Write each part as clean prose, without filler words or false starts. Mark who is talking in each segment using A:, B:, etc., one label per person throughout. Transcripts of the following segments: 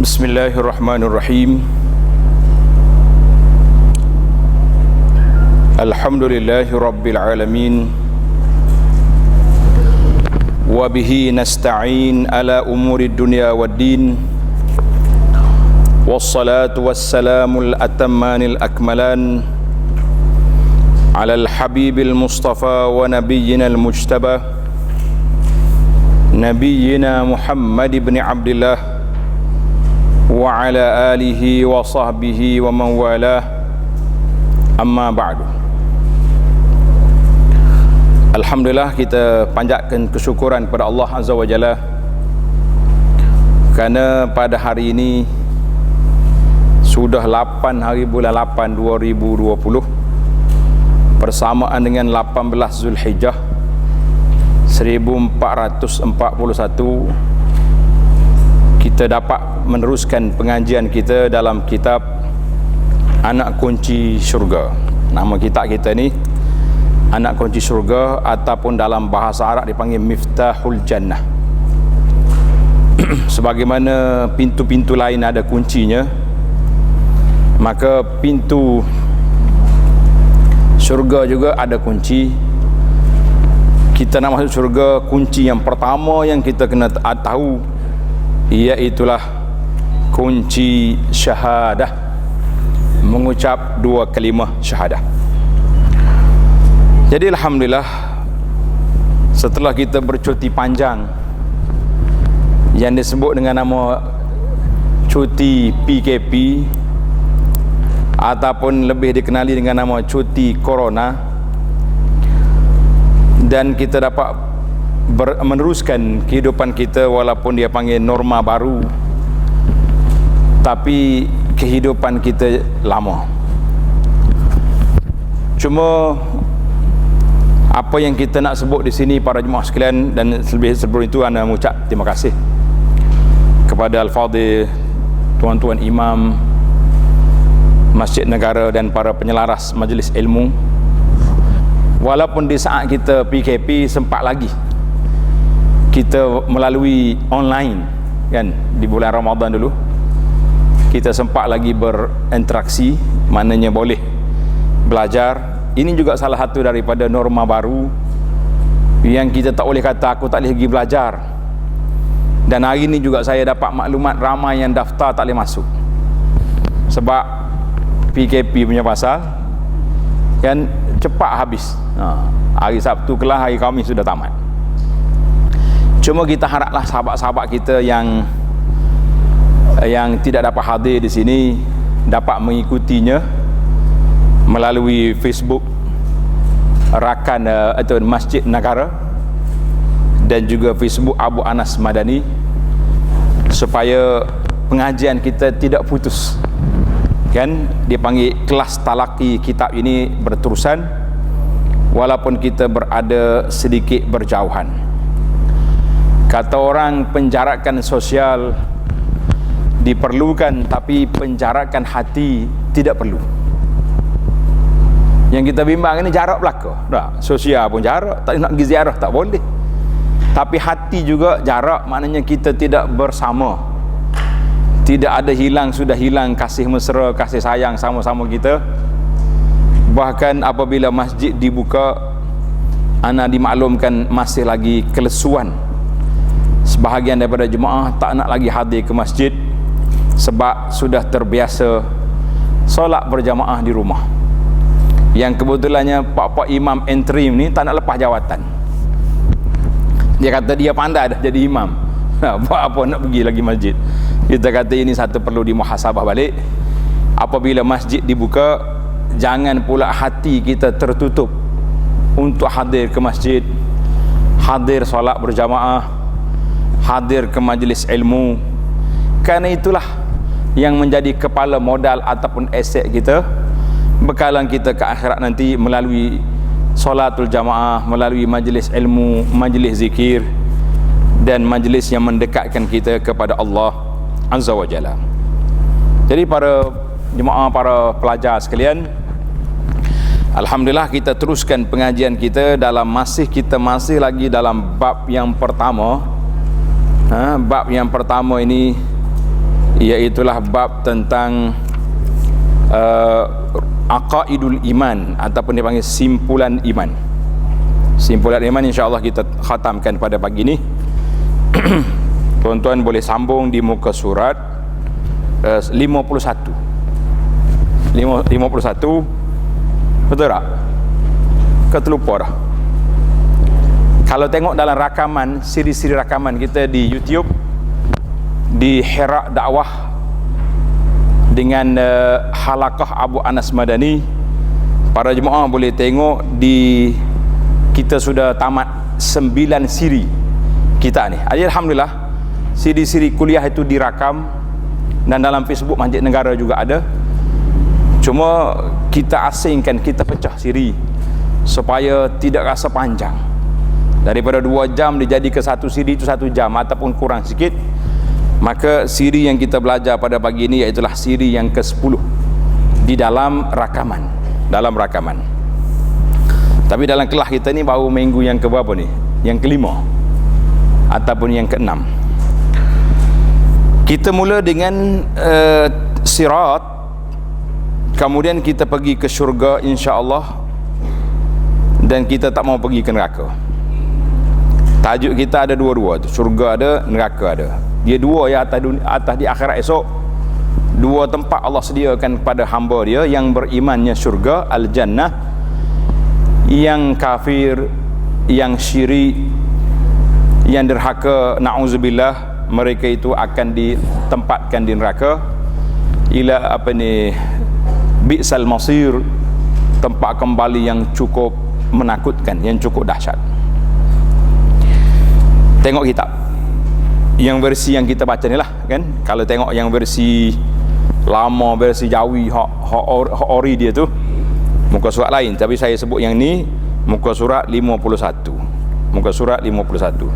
A: Bismillahirrahmanirrahim. Alhamdulillahi rabbil alamin. Wa bihi nasta'in ala umuri dunya waddin. Wassalatu wassalamul atammanil akmalan ala al-habibil mustafa wa nabiyyina al-mujtaba nabiyyina Muhammad ibn Abdillah wa ala alihi wa sahbihi wa man walah, amma ba'du. Alhamdulillah, kita panjatkan kesyukuran kepada Allah Azza wa Jalla kerana pada hari ini sudah 8 hari bulan 8 2020 bersamaan dengan 18 Zulhijjah 1441, kita dapat meneruskan pengajian kita dalam kitab Anak Kunci Syurga. Nama kitab kita ni Anak Kunci Syurga, ataupun dalam bahasa Arab dipanggil Miftahul Jannah. Sebagaimana pintu-pintu lain ada kuncinya, maka pintu syurga juga ada kunci. Kita nak masuk syurga, kunci yang pertama yang kita kena tahu iaitulah kunci syahadah, mengucap 2 kalimah syahadah. Jadi alhamdulillah, setelah kita bercuti panjang yang disebut dengan nama cuti PKP ataupun lebih dikenali dengan nama cuti corona, dan kita dapat meneruskan kehidupan kita walaupun dia panggil norma baru, tapi kehidupan kita lama. Cuma apa yang kita nak sebut di sini para jemaah sekalian, dan sebelum itu anda mengucap terima kasih kepada Al-Fadhil, tuan-tuan imam Masjid Negara dan para penyelaras majlis ilmu. Walaupun di saat kita PKP sempat lagi kita melalui online, kan, di bulan Ramadan dulu kita sempat lagi berinteraksi, maknanya boleh belajar. Ini juga salah satu daripada norma baru yang kita tak boleh kata aku tak boleh pergi belajar. Dan hari ini juga saya dapat maklumat ramai yang daftar tak boleh masuk sebab PKP punya pasal, kan, cepat habis. Hari Sabtu kelas, hari Khamis sudah tamat. Cuma kita haraplah sahabat-sahabat kita yang tidak dapat hadir di sini dapat mengikutinya melalui Facebook Rakan atau Masjid Negara dan juga Facebook Abu Anas Madani, supaya pengajian kita tidak putus, kan. Dipanggil kelas talaki kitab ini berterusan walaupun kita berada sedikit berjauhan. Kata orang, penjarakan sosial diperlukan, tapi penjarakan hati tidak perlu. Yang kita bimbang ini jarak belaka. Dah, sosial pun jarak, tak nak pergi ziarah tak boleh. Tapi hati juga jarak, maknanya kita tidak bersama. Tidak ada hilang, sudah hilang kasih mesra, kasih sayang sama-sama kita. Bahkan apabila masjid dibuka, ana dimaklumkan masih lagi kelesuan. Sebahagian daripada jemaah tak nak lagi hadir ke masjid sebab sudah terbiasa solat berjamaah di rumah. Yang kebetulannya pak-pak imam interim ni tak nak lepas jawatan. Dia kata dia pandai dah jadi imam, buat apa nak pergi lagi masjid. Kita kata ini satu perlu dimuhasabah balik. Apabila masjid dibuka, jangan pula hati kita tertutup untuk hadir ke masjid, hadir solat berjamaah, hadir ke majlis ilmu. Kerana itulah yang menjadi kepala modal ataupun aset kita, bekalan kita ke akhirat nanti, melalui solatul jamaah, melalui majlis ilmu, majlis zikir dan majlis yang mendekatkan kita kepada Allah Azza wa Jalla. Jadi para jemaah, para pelajar sekalian, alhamdulillah kita teruskan pengajian kita dalam kita masih lagi dalam bab yang pertama. Bab yang pertama ini iaitulah bab tentang aqaidul iman ataupun dipanggil simpulan iman. Simpulan iman insya-Allah kita khatamkan pada pagi ini. Tuan-tuan boleh sambung di muka surat 51. Betul tak? Keterlupa dah. Kalau tengok dalam rakaman, siri-siri rakaman kita di YouTube, di Hira Dakwah dengan halaqah Abu Anas Madani, para jemaah boleh tengok di kita sudah tamat 9 siri kita ni. Alhamdulillah, siri-siri kuliah itu dirakam dan dalam Facebook Masjid Negara juga ada. Cuma kita asingkan, kita pecah siri supaya tidak rasa panjang. Daripada 2 jam dijadi ke satu siri itu 1 jam ataupun kurang sikit. Maka siri yang kita belajar pada pagi ini iaitulah siri yang ke-10 di dalam rakaman. Tapi dalam kelas kita ni baru minggu yang ke-berapa ni? Yang ke-5 ataupun yang ke-6. Kita mula dengan sirat, kemudian kita pergi ke syurga insya-Allah, dan kita tak mau pergi ke neraka. Tajuk kita ada dua-dua tu, syurga ada, neraka ada. Dia dua ya atas di akhirat esok. Dua tempat Allah sediakan kepada hamba dia yang berimannya syurga, al-jannah. Yang kafir, yang syirik, yang derhaka, na'udzubillah, mereka itu akan ditempatkan di neraka. Ila bi'sal masir, tempat kembali yang cukup menakutkan, yang cukup dahsyat. Tengok kitab yang versi yang kita baca ni lah kan. Kalau tengok yang versi lama, versi Jawi, hak ori dia tu muka surat lain, tapi saya sebut yang ni muka surat 51. Muka surat 51.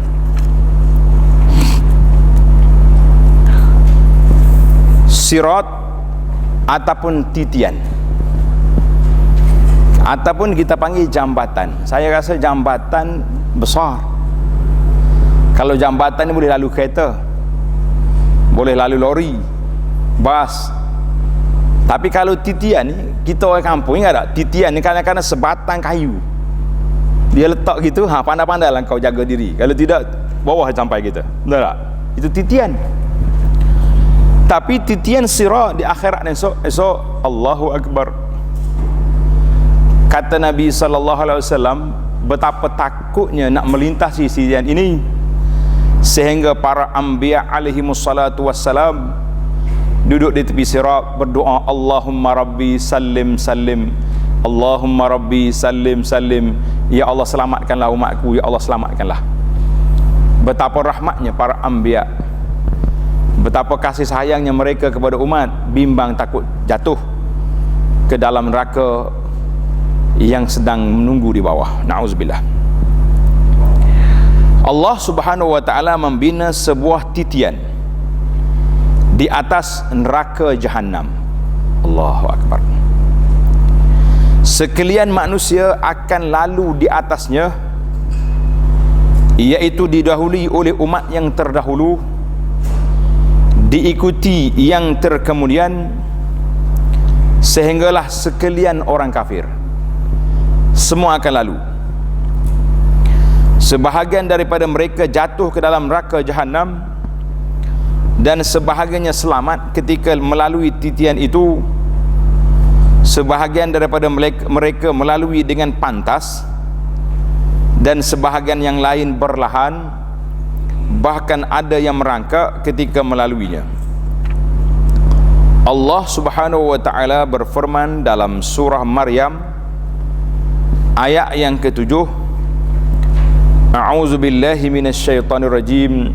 A: Sirat ataupun titian, ataupun kita panggil jambatan. Saya rasa jambatan besar. Kalau jambatan ni boleh lalu kereta, boleh lalu lori, bas. Tapi kalau titian ni, kita orang kampung ingat tak? Titian ni kadang-kadang sebatang kayu dia letak gitu, pandai-pandai lah kau jaga diri. Kalau tidak, bawah sampai kita. Betul tak? Itu titian. Tapi titian sirat di akhirat esok Allahu Akbar. Kata Nabi SAW, betapa takutnya nak melintasi titian ini, sehingga para anbiya alaihimussalatu wassalam duduk di tepi sirat berdoa, Allahumma Rabbi sallim sallim, Allahumma Rabbi sallim sallim, ya Allah selamatkanlah umatku, ya Allah selamatkanlah. Betapa rahmatnya para anbiya, betapa kasih sayangnya mereka kepada umat, bimbang takut jatuh ke dalam neraka yang sedang menunggu di bawah. Na'udzubillah. Allah Subhanahu wa ta'ala membina sebuah titian di atas neraka Jahannam. Allahu Akbar. Sekalian manusia akan lalu di atasnya, iaitu didahului oleh umat yang terdahulu, diikuti yang terkemudian, sehinggalah sekalian orang kafir semua akan lalu. Sebahagian daripada mereka jatuh ke dalam neraka Jahannam, dan sebahagiannya selamat ketika melalui titian itu. Sebahagian daripada mereka melalui dengan pantas, dan sebahagian yang lain berlahan, bahkan ada yang merangkak ketika melaluinya. Allah Subhanahu wa ta'ala berfirman dalam surah Maryam ayat yang ke-7, A'udzu billahi minasyaitonir rajim.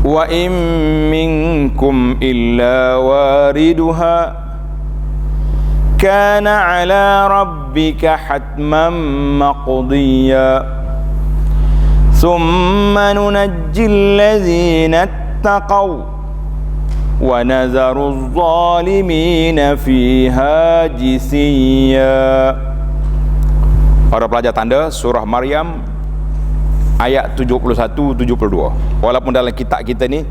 A: Wa in minkum illa wariduha kana 'ala rabbika hatman maqdiya thumma nunajjil ladzina ittaqaw wa nadharu adh-dhalimina fiha jithiya. Para pelajar tanda surah Maryam ayat 71-72. Walaupun dalam kitab kita ni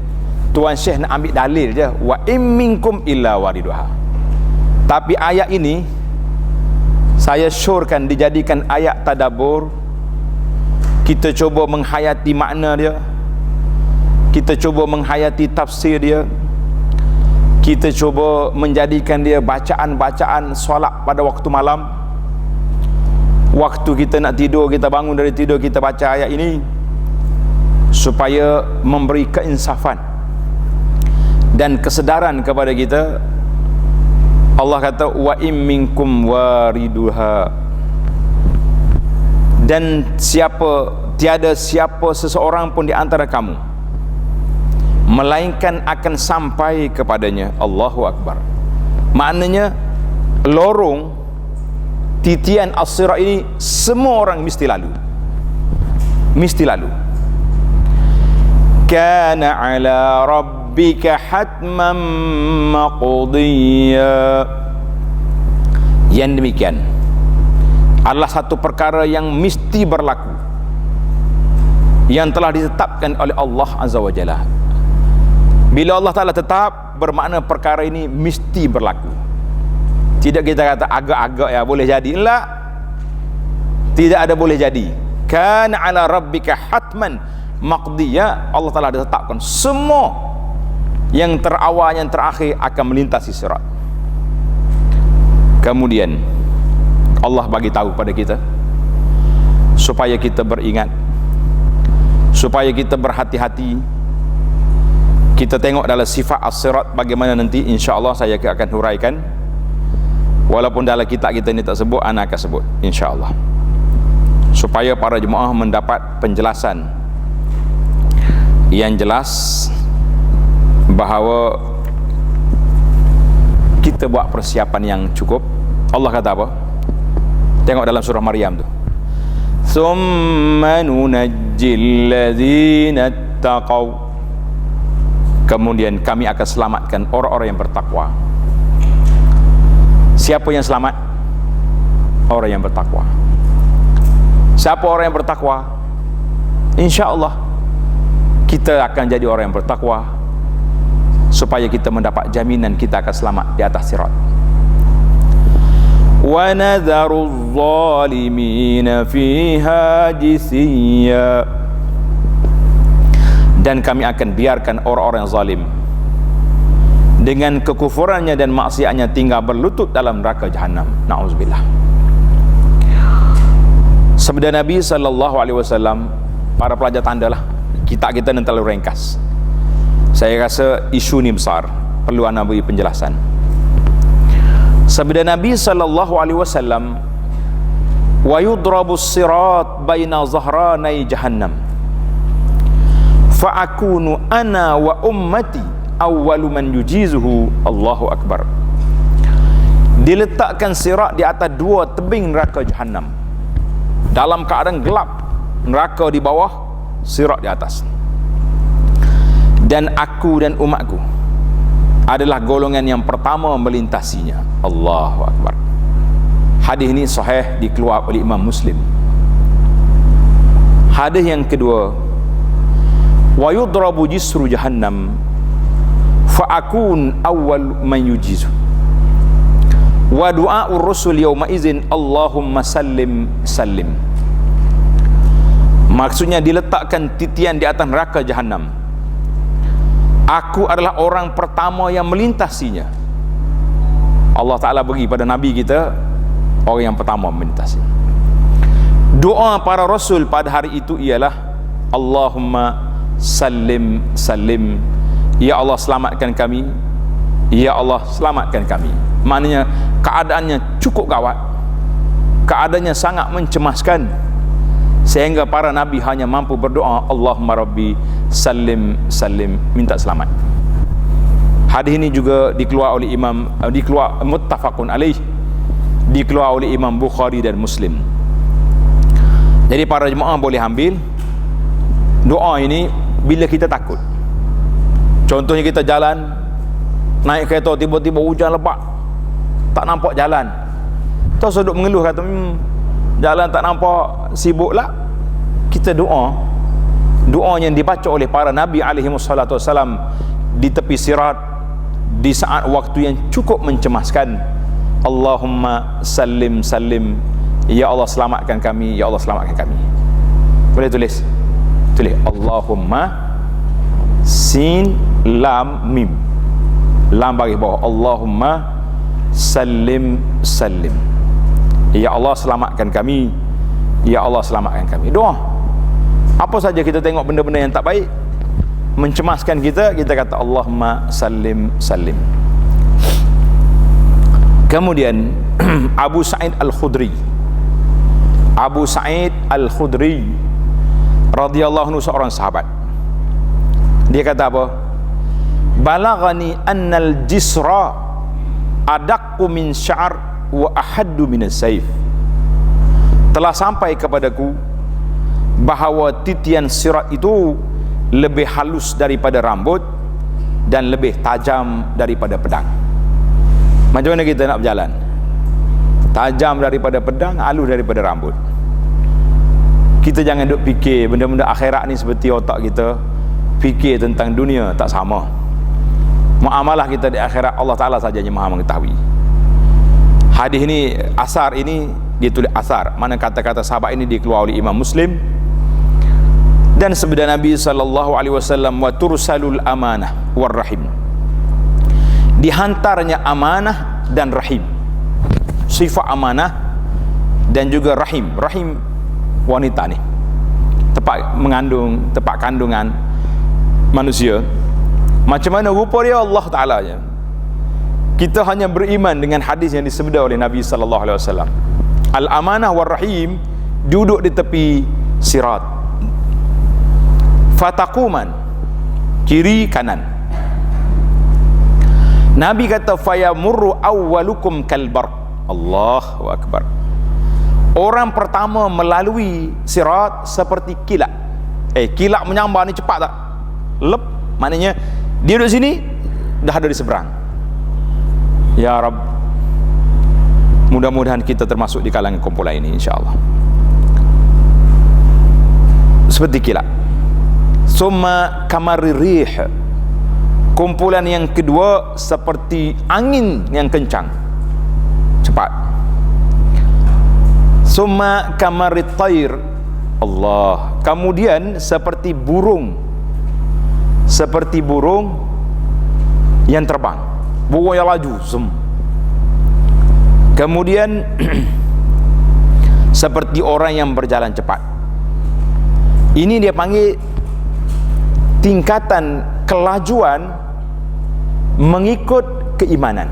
A: Tuan Syekh nak ambil dalil je, wa in minkum illa wariduha. Tapi ayat ini saya syorkan dijadikan ayat tadabbur. Kita cuba menghayati makna dia, kita cuba menghayati tafsir dia, kita cuba menjadikan dia bacaan-bacaan solat pada waktu malam. Waktu kita nak tidur, kita bangun dari tidur, kita baca ayat ini supaya memberi keinsafan dan kesedaran kepada kita. Allah kata wa in minkum wariduha, dan tiada siapa seseorang pun di antara kamu melainkan akan sampai kepadanya. Allahu Akbar. Maknanya lorong titian as-sirat ini semua orang mesti lalu, mesti lalu. Kana ala rabbika hatman maqdiya. Yang demikian adalah satu perkara yang mesti berlaku, yang telah ditetapkan oleh Allah Azza wa Jalla. Bila Allah Ta'ala tetap, bermakna perkara ini mesti berlaku. Tidak kita kata agak-agak ya boleh jadi. La, tidak ada boleh jadi. Kana ala rabbika hatman maqdiya. Allah Ta'ala ditetapkan semua yang terawal yang terakhir akan melintasi sirat. Kemudian Allah bagi tahu pada kita supaya kita beringat, supaya kita berhati-hati. Kita tengok dalam sifat as-sirat bagaimana nanti, insya-Allah saya akan huraikan. Walaupun dalam kitab kita ni tak sebut, ana akan sebut insya-Allah, supaya para jemaah mendapat penjelasan yang jelas bahawa kita buat persiapan yang cukup. Allah kata apa? Tengok dalam surah Maryam tu, summa nunajjil ladzina taqaw, kemudian kami akan selamatkan orang-orang yang bertakwa. Siapa yang selamat? Orang yang bertakwa. Siapa orang yang bertakwa? Insya-Allah kita akan jadi orang yang bertakwa, supaya kita mendapat jaminan kita akan selamat di atas sirat. Wa nadharu adh-dhalimina fiha jithiya, dan kami akan biarkan orang-orang yang zalim dengan kekufurannya dan maksiatnya tinggal berlutut dalam neraka jahanam. Na'udzubillah. Sabda Nabi SAW, para pelajar tandalah, kita nanti terlalu ringkas. Saya rasa isu ni besar, perlu ana beri penjelasan. Sabda Nabi SAW, wa yudrabu as-sirat baina zahranai jahannam fa akunu ana wa ummati awwalu man yujizuhu. Allahu Akbar. Diletakkan sirat di atas dua tebing neraka jahanam, dalam keadaan gelap, neraka di bawah, sirat di atas. Dan aku dan umatku adalah golongan yang pertama melintasinya. Allahu Akbar. Hadis ini sahih, dikeluarkan oleh Imam Muslim. Hadis yang kedua, wa yudrabu jisru jahannam fa akun awwal man yujizu wa du'a'ur rusul yawma izin Allahumma sallim sallim. Maksudnya diletakkan titian di atas neraka jahanam, aku adalah orang pertama yang melintasinya. Allah Ta'ala bagi pada Nabi kita orang yang pertama melintasi. Doa para Rasul pada hari itu ialah Allahumma sallim sallim. Ya Allah selamatkan kami, Ya Allah selamatkan kami. Maknanya keadaannya cukup gawat, keadaannya sangat mencemaskan, sehingga para Nabi hanya mampu berdoa Allahumma Rabbi sallim sallim, minta selamat. Hadis ini juga dikeluar muttafaqun alaih, dikeluar oleh Imam Bukhari dan Muslim. Jadi para jemaah boleh ambil doa ini bila kita takut. Contohnya kita jalan naik kereta, tiba-tiba hujan lebat, tak nampak jalan, terus duduk mengeluh kata jalan tak nampak, sibuk lah. Kita doa yang dibaca oleh para Nabi alaihi wassalatu wassalam, di tepi sirat di saat waktu yang cukup mencemaskan. Allahumma sallim sallim, ya Allah selamatkan kami, ya Allah selamatkan kami. Boleh tulis Allahumma sin lam mim, lam bagi bawah, Allahumma sallim sallim, ya Allah selamatkan kami, ya Allah selamatkan kami. Doa apa saja kita tengok benda-benda yang tak baik mencemaskan kita, kita kata Allahumma sallim sallim. Kemudian Abu Sa'id Al-Khudri radhiyallahu anhu, seorang sahabat, dia kata apa? Balaghani annal jisra adaqqu min sya'r wa ahaddu min as-sayf. Telah sampai kepadaku bahawa titian sirat itu lebih halus daripada rambut dan lebih tajam daripada pedang. Macam mana kita nak berjalan? Tajam daripada pedang, halus daripada rambut. Kita jangan duk fikir benda-benda akhirat ni seperti otak kita fikir tentang dunia, tak sama. Muamalah kita di akhirat Allah Ta'ala saja yang maha mengetahui. Hadis ini, asar ini, dia tulis asar, mana kata-kata sahabat ini dikeluar oleh Imam Muslim. Dan sabda Nabi SAW, wa tursalul amanah war rahim, dihantarnya amanah dan rahim. Sifat amanah dan juga rahim. Rahim wanita ni, tempat mengandung, tempat kandungan manusia. Macam mana rupa dia Allah Ta'ala je. Kita hanya beriman dengan hadis yang disebut oleh Nabi SAW. Al-amanah war rahim duduk di tepi sirat, fataquman, kiri kanan. Nabi kata fayamurru awwalukum kalbar. Allahu akbar. Orang pertama melalui sirat seperti kilat. Kilat menyambar ni cepat tak? Lep, maknanya dia duduk sini dah ada di seberang. Ya Rabb, mudah-mudahan kita termasuk di kalangan kumpulan ini insya-Allah. Seperti kilat. Summa kamaririh, kumpulan yang kedua seperti angin yang kencang, cepat. Summa kamarit tair, Allah, kemudian seperti burung yang terbang, burung yang laju, kemudian seperti orang yang berjalan cepat. Ini dia panggil tingkatan kelajuan mengikut keimanan.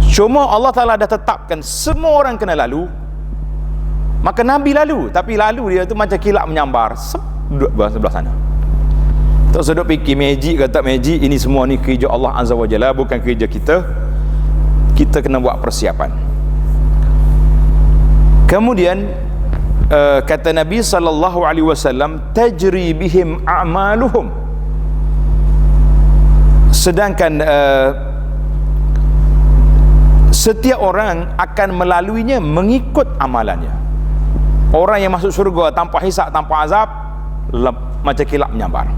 A: Cuma Allah Ta'ala dah tetapkan semua orang kena lalu, maka Nabi lalu, tapi lalu dia tu macam kilat menyambar, duduk sebelah sana. Tak sedap fikir magic ke tak magic, ini semua ni kerja Allah Azza wa Jalla, bukan kerja kita. Kita kena buat persiapan. Kemudian kata Nabi SAW, tajri bihim a'maluhum, sedangkan setiap orang akan melaluinya mengikut amalannya. Orang yang masuk syurga tanpa hisab, tanpa azab, macam kilat menyambar.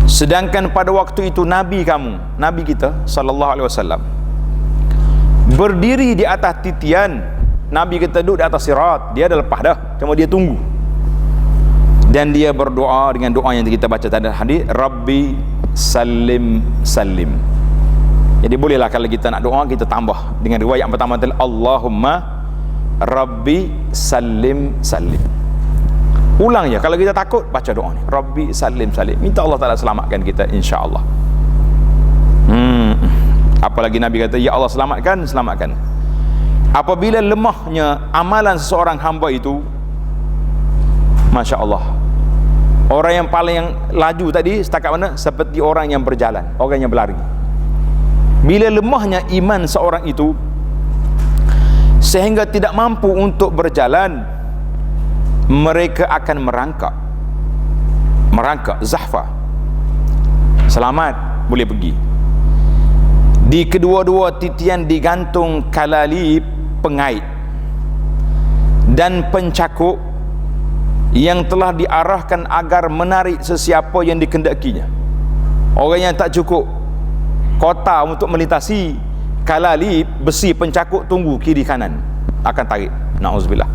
A: Sedangkan pada waktu itu Nabi kita SAW berdiri di atas titian. Nabi kita duduk di atas sirat, dia dah lepas dah, cuma dia tunggu. Dan dia berdoa dengan doa yang kita baca tadi hadis, Rabbi sallim sallim. Jadi bolehlah kalau kita nak doa, kita tambah dengan riwayat yang pertama tadi, Allahumma Rabbi sallim sallim. Ulang je, kalau kita takut baca doa ni, Rabbi sallim sallim, minta Allah Ta'ala selamatkan kita insya-Allah. Apalagi Nabi kata, ya Allah selamatkan, selamatkan. Apabila lemahnya amalan seseorang hamba itu, Masya Allah, orang yang paling laju tadi setakat mana? Seperti orang yang berjalan, orang yang berlari. Bila lemahnya iman seorang itu sehingga tidak mampu untuk berjalan, mereka akan merangkak zahfa, selamat, boleh pergi. Di kedua-dua titian digantung kalalib, pengait dan pencakup yang telah diarahkan agar menarik sesiapa yang dikehendakinya. Orang yang tak cukup kota untuk melintasi kalalib besi pencakuk tunggu kiri kanan akan tarik. Na'udzubillah.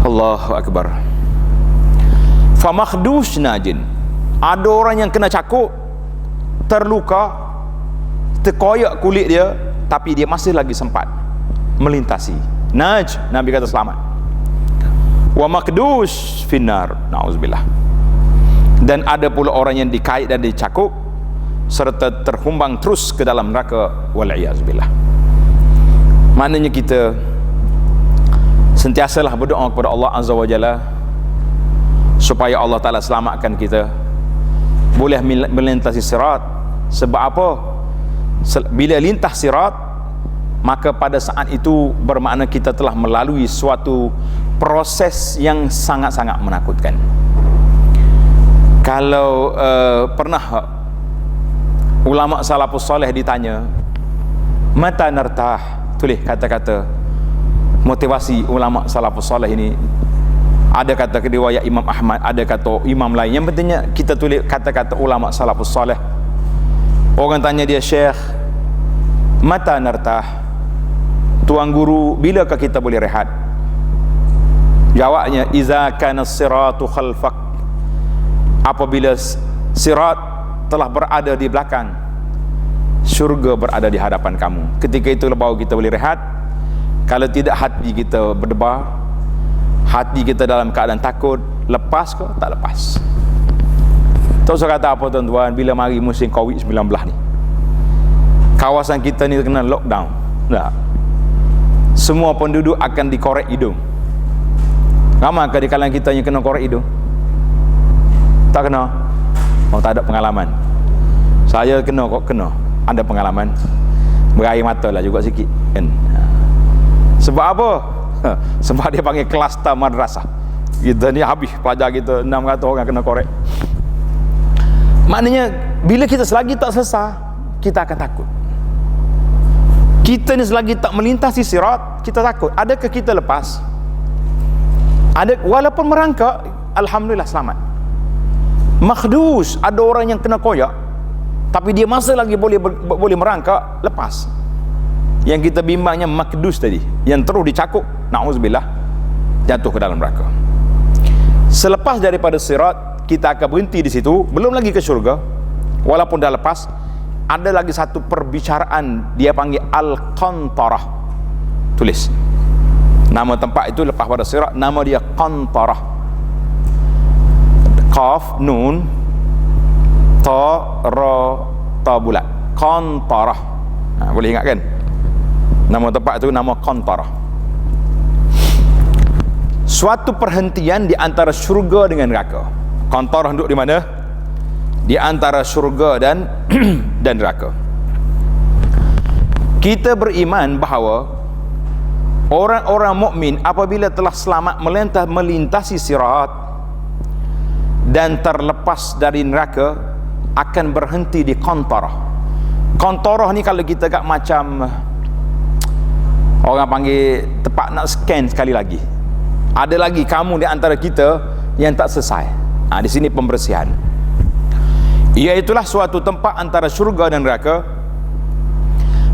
A: Allahu akbar. Fa makhdus najin, ada orang yang kena cakuk, terluka, terkoyak kulit dia, tapi dia masih lagi sempat melintasi. Naj, Nabi kata selamat. Wa makdus finnar, na'udzubillah. Dan ada pula orang yang dikait dan dicakuk serta terhumbang terus ke dalam neraka, wal'iyazubillah. Maknanya kita sentiasalah berdoa kepada Allah Azza wa Jalla supaya Allah Ta'ala selamatkan kita, boleh melintasi sirat. Sebab apa? Bila lintas sirat, maka pada saat itu bermakna kita telah melalui suatu proses yang sangat-sangat menakutkan. Kalau pernah ulama salafus soleh ditanya, mata nartah, tulis kata-kata motivasi ulama salafus soleh ini. Ada kata riwayat Imam Ahmad, ada kata imam lain. Yang pentingnya kita tulis kata-kata ulama salafus soleh. Orang tanya dia, Syekh, mata nartah, tuan guru, bilakah kita boleh rehat? Jawabnya, iza kana siratu khalfak, apabila sirat telah berada di belakang, syurga berada di hadapan kamu. Ketika itu baru kita boleh rehat. Kalau tidak, hati kita berdebar, hati kita dalam keadaan takut. Lepas ke? Tak lepas. Tahu saya kata apa tuan-tuan, bila mari musim COVID-19 ni, kawasan kita ni kena lockdown. Tak. Semua penduduk akan dikorek hidung. Ramai ke di kalangan kita yang kena korek hidung? Tak kena? Oh, tak ada pengalaman. Saya kena kok, kena. Ada pengalaman. Berair mata lah juga sikit kan. Sebab apa? Sebab dia panggil kluster madrasah. Kita ni habis pelajar kita 600 orang kena korek. Maknanya bila kita selagi tak selesai, kita akan takut. Kita ni selagi tak melintasi sirat, kita takut. Adakah kita lepas? Ada, walaupun merangkak, alhamdulillah selamat. Makhdus, ada orang yang kena koyak, tapi dia masih lagi boleh merangkak, lepas. Yang kita bimbangnya makdus tadi, yang terus dicakuk, na'udzubillah, jatuh ke dalam neraka. Selepas daripada sirat, kita akan berhenti di situ, belum lagi ke syurga. Walaupun dah lepas, ada lagi satu perbicaraan, dia panggil Al-Qantarah. Tulis nama tempat itu lepas pada sirat, nama dia Qantarah. Qaf, nun, ta, ra, ta bulat. Qantarah. Boleh ingat kan? Nama tempat itu nama Qantarah. Suatu perhentian di antara syurga dengan neraka. Qantarah duduk di mana? Di antara syurga dan neraka. Kita beriman bahawa orang-orang mukmin apabila telah selamat melintasi sirat dan terlepas dari neraka, akan berhenti di Qantarah. Qantarah ni kalau kita kat macam orang panggil tempat nak scan sekali lagi. Ada lagi kamu di antara kita yang tak selesai. Di sini pembersihan. Iaitulah suatu tempat antara syurga dan neraka.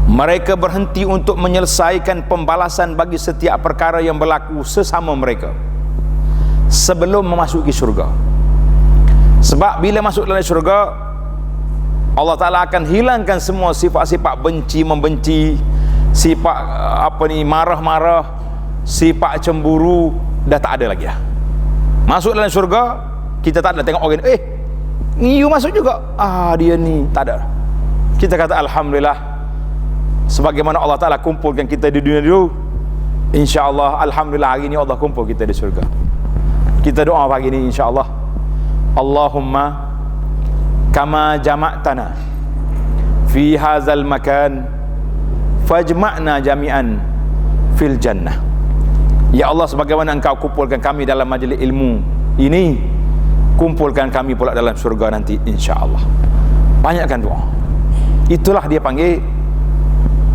A: Mereka berhenti untuk menyelesaikan pembalasan bagi setiap perkara yang berlaku sesama mereka sebelum memasuki syurga. Sebab bila masuk dalam syurga, Allah Ta'ala akan hilangkan semua sifat-sifat benci, membenci, sifat marah-marah, sifat cemburu, dah tak ada lagi dah. Masuk dalam syurga, kita tak ada tengok orang ni you masuk juga, dia ni tak ada. Kita kata alhamdulillah, sebagaimana Allah Ta'ala kumpulkan kita di dunia dulu, insya-Allah alhamdulillah hari ni Allah kumpul kita di syurga. Kita doa pagi ni insya-Allah, Allahumma kama jama'tana fi hadzal makan fajma'na jami'an fil jannah. Ya Allah, sebagaimana engkau kumpulkan kami dalam majlis ilmu ini, kumpulkan kami pula dalam syurga nanti insya-Allah. Banyakkan doa. Itulah dia panggil,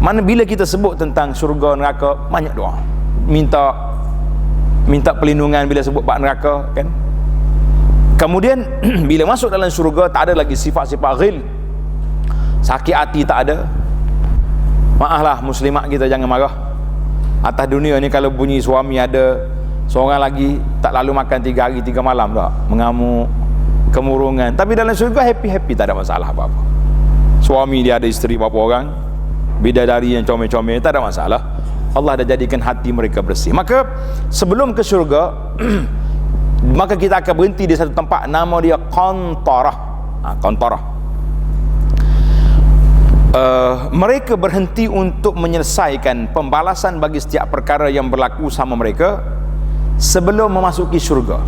A: mana bila kita sebut tentang syurga neraka, banyak doa, minta minta perlindungan bila sebut bab neraka, kan. Kemudian bila masuk dalam syurga tak ada lagi sifat-sifat ghil, sakit hati tak ada. Maaflah muslimat kita, jangan marah. Atas dunia ni kalau bunyi suami ada seorang lagi tak lalu makan 3 hari 3 malam tak, mengamuk, kemurungan. Tapi dalam syurga happy-happy, tak ada masalah apa-apa. Suami dia ada isteri berapa orang, bidadari yang comel-comel, tak ada masalah. Allah dah jadikan hati mereka bersih. Maka sebelum ke syurga maka kita akan berhenti di satu tempat, nama dia Qantarah. Qantarah. Mereka berhenti untuk menyelesaikan pembalasan bagi setiap perkara yang berlaku sama mereka sebelum memasuki syurga.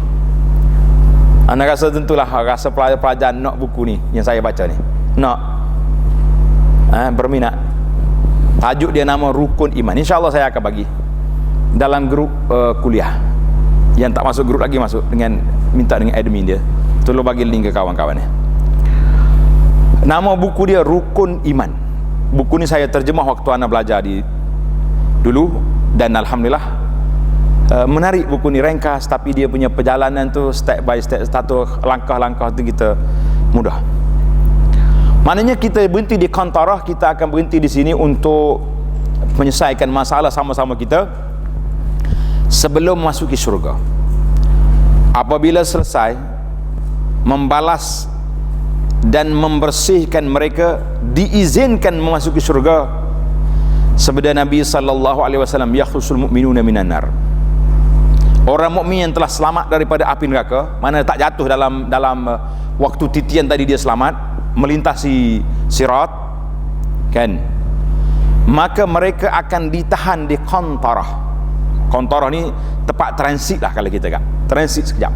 A: Anda rasa tentulah rasa pelajar nak buku ni yang saya baca ni, nak berminat. Tajuk dia nama Rukun Iman. InsyaAllah saya akan bagi dalam grup kuliah. Yang tak masuk grup lagi masuk, dengan minta dengan admin dia, tolong bagi link ke kawan-kawan ni. Nama buku dia Rukun Iman. Buku ni saya terjemah waktu anak belajar dulu, dan alhamdulillah menarik buku ni, ringkas, tapi dia punya perjalanan tu step by step, satu langkah-langkah tu kita mudah. Maknanya kita berhenti di Qantarah, kita akan berhenti di sini untuk menyelesaikan masalah sama-sama kita sebelum memasuki syurga. Apabila selesai membalas dan membersihkan mereka, diizinkan memasuki syurga. Sabda Nabi sallallahu alaihi wasallam, yakhrusul mu'minuna minan nar. Orang mukmin yang telah selamat daripada api neraka, mana tak jatuh dalam waktu titian tadi, dia selamat melintasi sirat, kan, maka mereka akan ditahan di Qantarah. Qantarah ni tempat transit lah, kalau kita kat transit sekejap,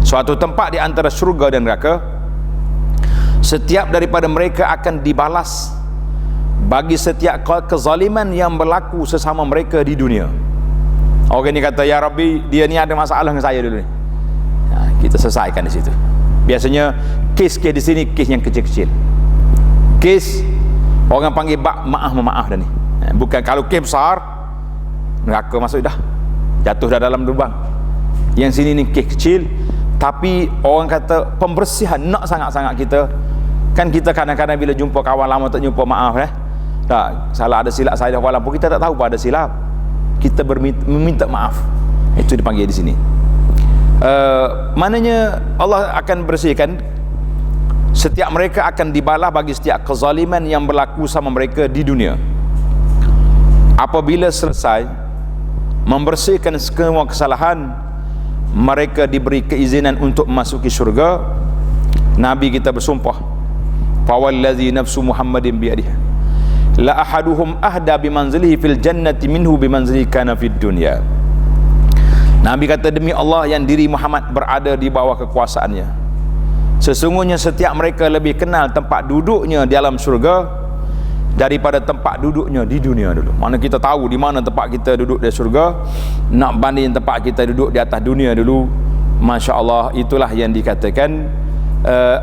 A: suatu tempat di antara syurga dan neraka. Setiap daripada mereka akan dibalas bagi setiap kezaliman yang berlaku sesama mereka di dunia. Orang ni kata, ya Rabbi, dia ni ada masalah dengan saya dulu ni. Kita selesaikan di situ. Biasanya kes-kes di sini kes yang kecil-kecil. Kes orang panggil bab maaf-memaaf dah ni. Bukan kalau kes besar, neraka masuk dah, jatuh dah dalam lubang. Yang sini ni kes kecil, tapi orang kata pembersihan nak sangat-sangat kita. Kan kita kadang-kadang bila jumpa kawan lama tak jumpa, maaf tak, salah ada silap saya, walaupun kita tak tahu apa ada silap, kita meminta maaf. Itu dipanggil di sini. Maknanya Allah akan bersihkan, setiap mereka akan dibalas bagi setiap kezaliman yang berlaku sama mereka di dunia. Apabila selesai membersihkan semua kesalahan, mereka diberi keizinan untuk memasuki syurga. Nabi kita bersumpah, fawallazi nafsu Muhammadin biyadihi la ahaduhum ahda bimanzilihi fil jannati minhu bimanzilihi kana fid dunya. Nabi kata, demi Allah yang diri Muhammad berada di bawah kekuasaannya, sesungguhnya setiap mereka lebih kenal tempat duduknya di dalam syurga daripada tempat duduknya di dunia dulu. Mana kita tahu di mana tempat kita duduk di syurga, nak banding tempat kita duduk di atas dunia dulu. Masya Allah, itulah yang dikatakan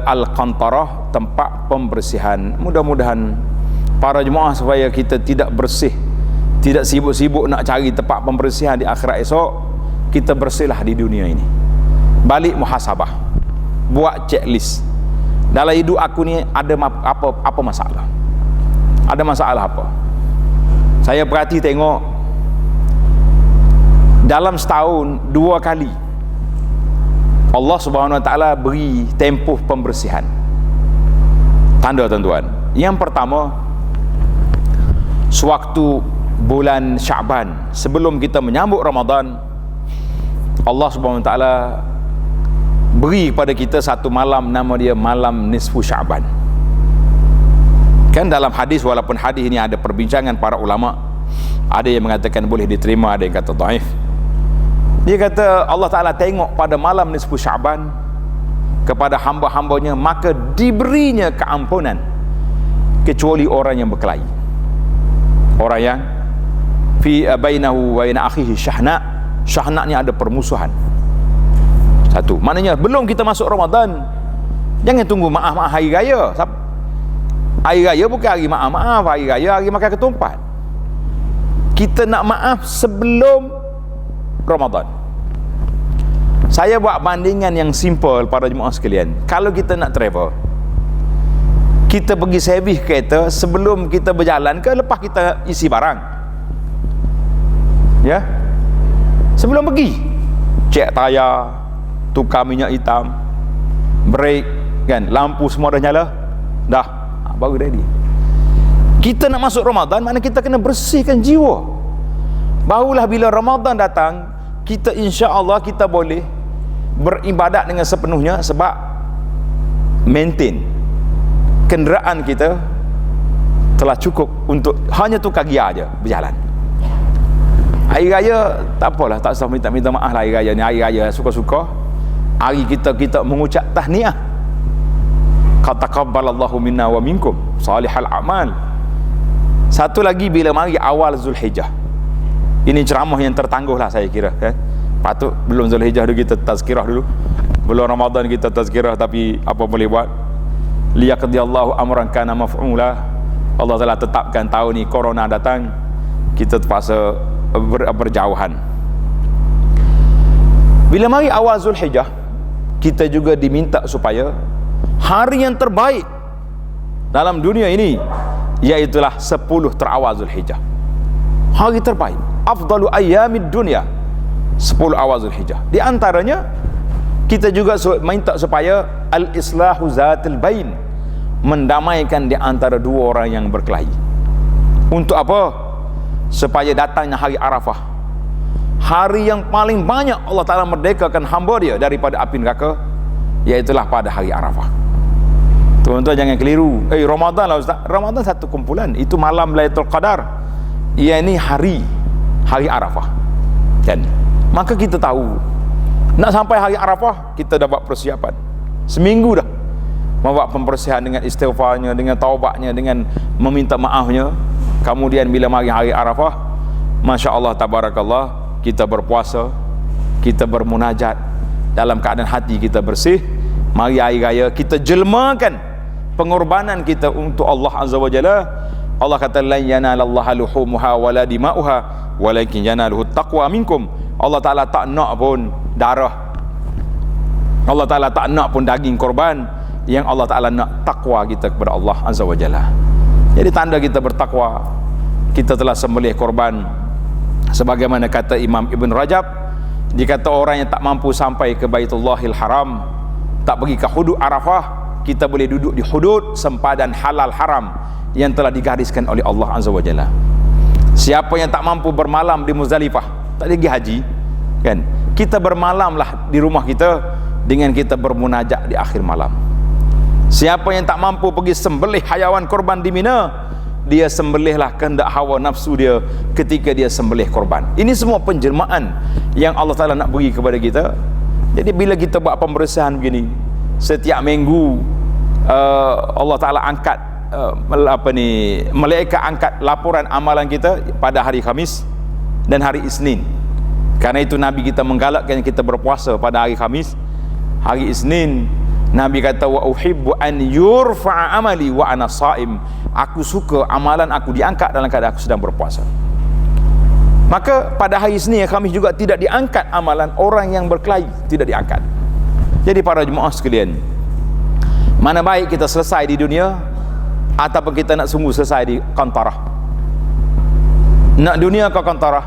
A: Al-Qantarah, tempat pembersihan. Mudah-mudahan para jemaah supaya kita tidak bersih, tidak sibuk-sibuk nak cari tempat pembersihan di akhirat esok, kita bersihlah di dunia ini. Balik muhasabah, buat checklist. Dalam hidup aku ni ada apa masalah? Ada masalah apa? Saya perhati tengok, dalam setahun 2 kali Allah Subhanahu Wa Taala beri tempoh pembersihan. Tanda tuan-tuan. Yang pertama, sewaktu bulan Syaban sebelum kita menyambut Ramadan, Allah Subhanahu Wa Taala beri kepada kita satu malam, nama dia malam nisfu Syaban. Kan dalam hadis, walaupun hadis ini ada perbincangan para ulama, ada yang mengatakan boleh diterima, ada yang kata dhaif. Dia kata Allah Ta'ala tengok pada malam nisfu Syaban kepada hamba-hambanya, maka diberinya keampunan kecuali orang yang berkelahi, orang yang fi bainahu wa baina akhihi syahna. Syahna ni ada permusuhan. Satu, maknanya belum kita masuk Ramadan, jangan tunggu maaf-maaf hari raya. Hari raya bukan hari maaf-maaf, hari raya hari makan ketupat. Kita nak maaf sebelum Ramadan. Saya buat bandingan yang simple para jemaah sekalian. Kalau kita nak travel, kita pergi servis kereta sebelum kita berjalan ke lepas kita isi barang? Ya, sebelum pergi cek tayar, tukar minyak hitam, brake kan, lampu semua dah nyala dah, baru ready. Kita nak masuk Ramadan, mana kita kena bersihkan jiwa. Barulah bila Ramadan datang, kita insya-Allah kita boleh beribadat dengan sepenuhnya, sebab maintain kenderaan kita telah cukup untuk hanya tukar gear aja berjalan. Hari raya tak apalah, tak usah minta maaf lah. Hari raya ni hari raya suka-suka, hari kita mengucap tahniah, taqabbalallahu minna wa minkum salihal a'mal. Satu lagi, bila mari awal Zulhijjah, ini ceramah yang tertangguh lah saya kira kan. Patut belum Zulhijjah dulu kita tazkirah dulu, belum Ramadan kita tazkirah, tapi apa boleh buat, liyaqdiyallahu amran kana maf'ula. Allah telah tetapkan tahun ni corona datang, kita terpaksa berjauhan. Bila mari awal Zulhijjah, kita juga diminta supaya hari yang terbaik dalam dunia ini iaitulah 10 terawal Zulhijjah. Hari terbaik, afdalu ayyamid dunya, 10 awal Zulhijjah. Di antaranya kita juga minta supaya al-islahu zatil bain, mendamaikan di antara dua orang yang berkelahi. Untuk apa? Supaya datangnya hari Arafah, hari yang paling banyak Allah Ta'ala merdekakan hamba dia daripada api neraka, iaitulah pada hari Arafah. Tuan-tuan jangan keliru, Ramadan lah Ustaz. Ramadan satu kumpulan, itu malam Lailatul Qadar, ia ini hari Arafah kan. Maka kita tahu nak sampai hari Arafah, kita dah buat persiapan seminggu dah, membuat pembersihan dengan istighfarnya, dengan taubatnya, dengan meminta maafnya. Kemudian bila mari hari Arafah, Masya Allah tabarakallah, kita berpuasa, kita bermunajat dalam keadaan hati kita bersih. Mari hari raya kita jelmakan pengorbanan kita untuk Allah Azza wa Jalla. Allah kata lan yanalallaha luhumuha wala dima'uha walakin yanaluhu taqwa minkum. Allah Ta'ala tak nak pun darah, Allah Ta'ala tak nak pun daging korban. Yang Allah Ta'ala nak takwa kita kepada Allah Azza wa Jalla. Jadi tanda kita bertakwa, kita telah sembelih korban. Sebagaimana kata Imam Ibn Rajab, dia kata orang yang tak mampu sampai ke Baitullahil Haram, tak pergi ke hudud Arafah, kita boleh duduk di hudud sempadan halal haram yang telah digariskan oleh Allah Azza wa Jalla. Siapa yang tak mampu bermalam di Muzdalifah, tak pergi haji kan, kita bermalamlah di rumah kita dengan kita bermunajat di akhir malam. Siapa yang tak mampu pergi sembelih hayawan korban di Mina, dia sembelihlah kehendak hawa nafsu dia ketika dia sembelih korban. Ini semua penjelmaan yang Allah Ta'ala nak beri kepada kita. Jadi bila kita buat pembersihan begini, setiap minggu Allah Ta'ala angkat malaikat angkat laporan amalan kita pada hari Khamis dan hari Isnin. Karena itu Nabi kita menggalakkan kita berpuasa pada hari Khamis. Hari Isnin Nabi kata wa uhibbu an yurfa'a amali wa ana shaim. Aku suka amalan aku diangkat dalam keadaan aku sedang berpuasa. Maka pada hari Isnin Khamis juga tidak diangkat amalan orang yang berkelahi, tidak diangkat. Jadi para jemaah sekalian, mana baik kita selesai di dunia ataupun kita nak sungguh selesai di kantarah. Nak dunia ke kantarah?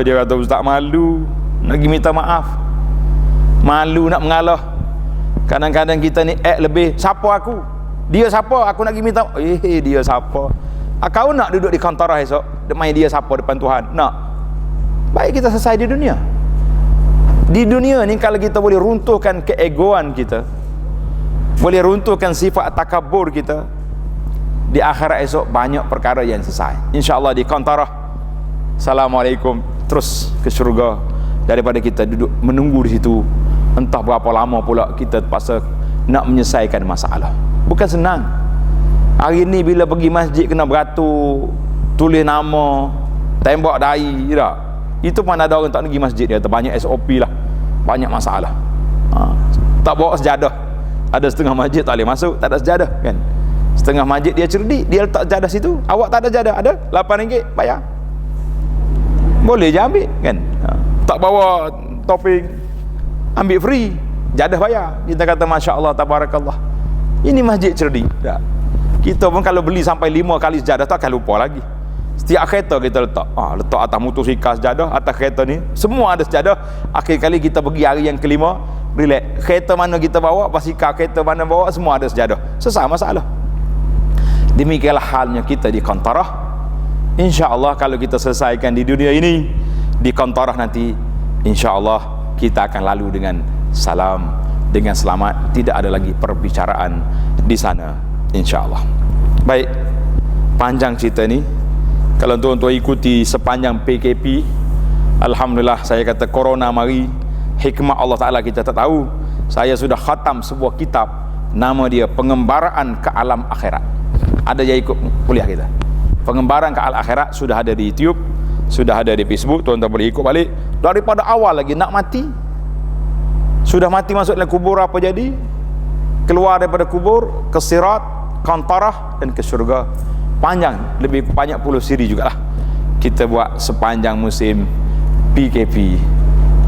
A: Dia kata ustaz malu nak pergi minta maaf, malu nak mengalah. Kadang-kadang kita ni lebih, siapa aku? Dia siapa? Aku nak pergi minta dia siapa? Kau nak duduk di kantarah esok main dia siapa depan Tuhan? Nak? Baik kita selesai di dunia. Di dunia ni kalau kita boleh runtuhkan keegoan kita, boleh runtuhkan sifat takabur kita, di akhirat esok banyak perkara yang selesai insya-Allah. Di kantarah Assalamualaikum, terus ke syurga, daripada kita duduk menunggu di situ entah berapa lama pula kita terpaksa nak menyelesaikan masalah. Bukan senang. Hari ni bila pergi masjid kena beratur, tulis nama, tembak dahi tak? Itu pun ada orang tak pergi masjid, dia kata banyak SOP lah, banyak masalah. Tak bawa sejadah. Ada setengah masjid tak boleh masuk, tak ada sejadah kan. Setengah masjid dia cerdik, dia letak sejadah situ. Awak tak ada sejadah, ada RM8 bayar, boleh je ambil kan. Tak bawa topping, ambil free, jadah bayar. Kita kata Masya Allah, Tabarakallah. Ini masjid cerdik. Tak. Kita pun kalau beli sampai 5 kali sejadah tak akan lupa lagi. Setiap kereta kita letak atas motosikal sejadah, atas kereta ni semua ada sejadah. Akhir kali kita pergi hari yang kelima, relax. Kereta mana kita bawa, basikal kereta mana bawa, semua ada sejadah. Selesai masalah. Demikianlah halnya kita di Qantarah. InsyaAllah kalau kita selesaikan di dunia ini, di Qantarah nanti InsyaAllah kita akan lalu dengan salam, dengan selamat. Tidak ada lagi perbicaraan di sana, InsyaAllah. Baik, panjang cerita ni. Kalau tuan-tuan ikuti sepanjang PKP, Alhamdulillah, saya kata Corona mari, hikmah Allah Ta'ala kita tak tahu. Saya sudah khatam sebuah kitab, nama dia Pengembaraan ke Alam Akhirat. Ada yang ikut kuliah kita. Pengembaraan ke Alam Akhirat sudah ada di YouTube, sudah ada di Facebook. Tuan-tuan boleh ikut balik daripada awal lagi. Nak mati, sudah mati masuk dalam kubur, apa jadi, keluar daripada kubur, ke Sirat, Qantarah, dan ke syurga. Panjang, lebih banyak puluh siri jugalah kita buat sepanjang musim PKP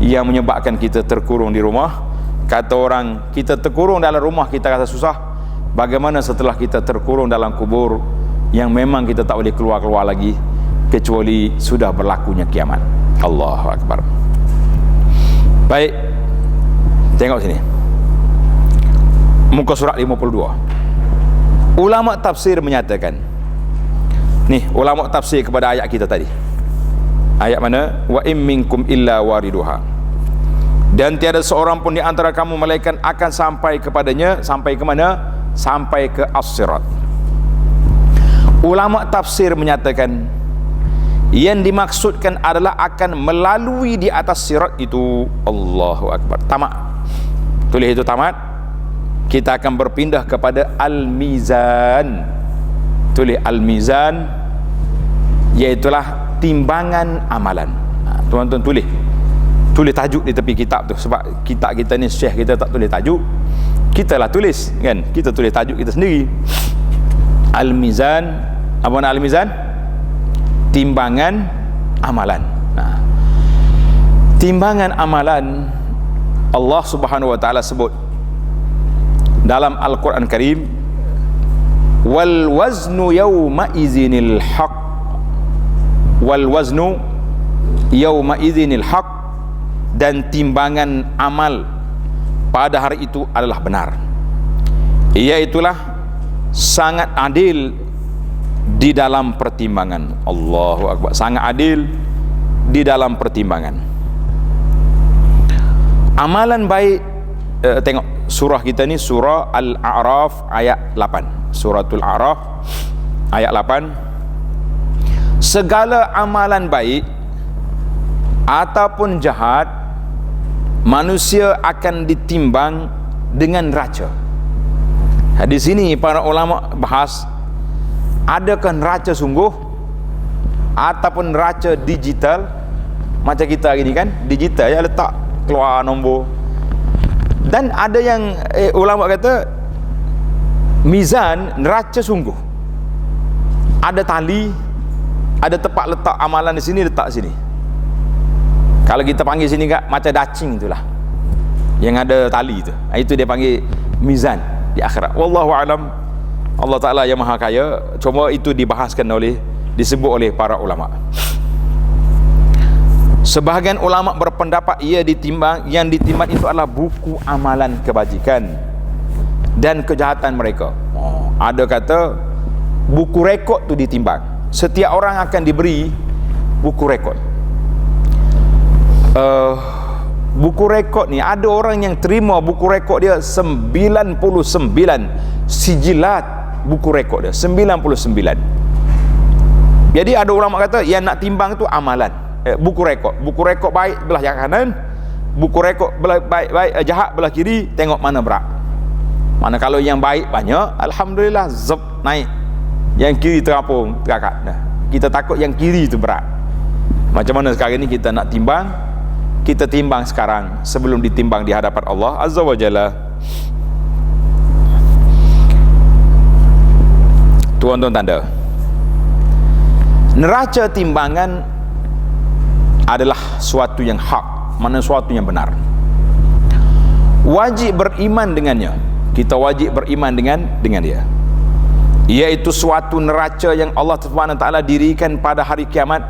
A: yang menyebabkan kita terkurung di rumah. Kata orang, kita terkurung dalam rumah kita rasa susah, bagaimana setelah kita terkurung dalam kubur yang memang kita tak boleh keluar-keluar lagi kecuali sudah berlakunya kiamat. Allahu Akbar. Baik, tengok sini, muka surat 52. Ulama tafsir menyatakan, nih ulama tafsir kepada ayat kita tadi. Ayat mana? Wa in minkum illa wariduha. Dan tiada seorang pun di antara kamu malaikat akan sampai kepadanya. Sampai ke mana? Sampai ke as-sirat. Ulama tafsir menyatakan yang dimaksudkan adalah akan melalui di atas sirat itu. Allahu Akbar. Tamat. Tulis itu tamat. Kita akan berpindah kepada al-mizan. Tulis al-mizan, iaitulah timbangan amalan. Tuan-tuan tulis tajuk di tepi kitab tu, sebab kitab kita ni syekh kita tak tulis tajuk, kita lah tulis kan, kita tulis tajuk kita sendiri. Al-mizan, apa nak al-mizan? Timbangan amalan. Timbangan amalan Allah Subhanahu wa taala sebut dalam Al-Quran Karim, wal waznu yawma izinil haq, wal waznu yawma izinil haq, dan timbangan amal pada hari itu adalah benar, iaitulah sangat adil di dalam pertimbangan. Allahu Akbar. Sangat adil di dalam pertimbangan amalan baik. Tengok surah kita ni, surah Al-A'raf ayat 8. Suratul A'raf ayat 8. Segala amalan baik ataupun jahat, manusia akan ditimbang dengan neraca. Di sini para ulama bahas, adakah neraca sungguh ataupun neraca digital. Macam kita hari ni kan, digital ya, letak keluar nombor. Dan ada yang ulama kata mizan, neraca sungguh, ada tali, ada tempat letak amalan di sini, letak sini. Kalau kita panggil sini kat macam dacing itulah, yang ada tali itu. Itu dia panggil mizan di akhirat. Wallahu alam. Allah Taala yang Maha Kaya. Cuma itu disebut oleh para ulama. Sebahagian ulama berpendapat yang ditimbang itu adalah buku amalan kebajikan dan kejahatan mereka. Ada kata buku rekod tu ditimbang. Setiap orang akan diberi buku rekod. Buku rekod ni, ada orang yang terima buku rekod dia 99 sijilat buku rekod dia 99. Jadi ada ulama kata yang nak timbang tu amalan, buku rekod baik belah yang kanan, buku rekod belah baik jahat belah kiri, tengok mana berat. Mana kalau yang baik banyak, alhamdulillah, zep naik, yang kiri terapung terakat. Kita takut yang kiri itu berat. Macam mana sekarang ni kita nak timbang? Kita timbang sekarang sebelum ditimbang di hadapan Allah Azza wa Jalla. Tuan-tuan tanda, neraca timbangan adalah suatu yang hak, mana suatu yang benar. Wajib beriman dengannya. Kita wajib beriman dengan dia. Iaitu suatu neraca yang Allah Subhanahu wa taala dirikan pada hari kiamat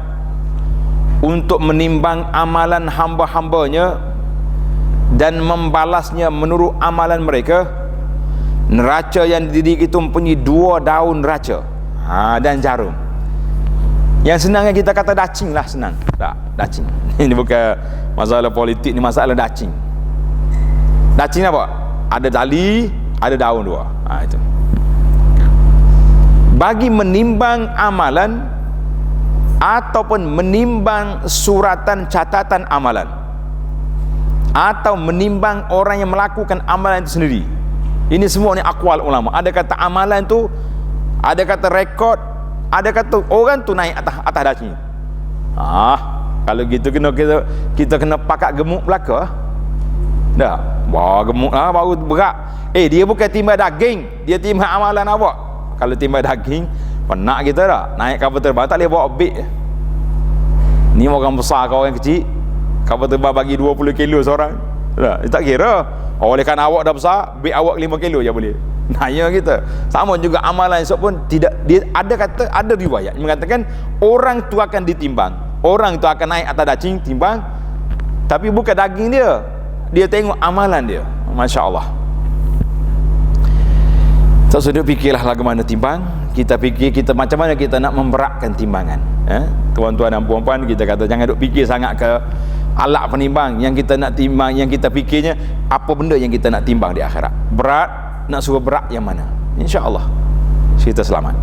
A: untuk menimbang amalan hamba-hambanya dan membalasnya menurut amalan mereka. Neraca yang didirikan itu mempunyai 2 daun neraca dan jarum. Yang senangnya kita kata dacing lah, senang tak, dacing. Ini bukan masalah politik, ni masalah dacing. Dacing apa? Ada tali, ada daun 2. Itu bagi menimbang amalan ataupun menimbang suratan catatan amalan, atau menimbang orang yang melakukan amalan itu sendiri. Ini semua ni aqwal ulama. Ada kata amalan tu, ada kata rekod, ada kata orang tu naik atas dacing. Kalau gitu kita kena pakat gemuk belaka. Dah, bawa gemuk lah, baru berat. Dia bukan timbang daging, dia timbang amalan awak. Kalau timbang daging, penak kita dah. Naik kapal terbang tak boleh bawa beg. Ni orang besar ke orang kecil, kapal terbang bagi 20 kilo seorang. Dah, tak kira. Oleh kerana awak dah besar, beg awak 5 kilo je boleh. Naya kita. Sama juga amalan esok pun tidak, dia ada riwayat mengatakan orang tu akan ditimbang. Orang tu akan naik atas daging timbang, tapi bukan daging dia. Dia tengok amalan dia. Masya-Allah. Tak sudah fikirlah bagaimana timbang. Kita fikir kita macam mana kita nak memberatkan timbangan. Tuan-tuan dan puan-puan, kita kata jangan duk fikir sangat ke alat penimbang. Yang kita nak timbang, yang kita fikirnya apa benda yang kita nak timbang di akhirat. Berat, nak suruh berat yang mana? Insya-Allah kita selamat.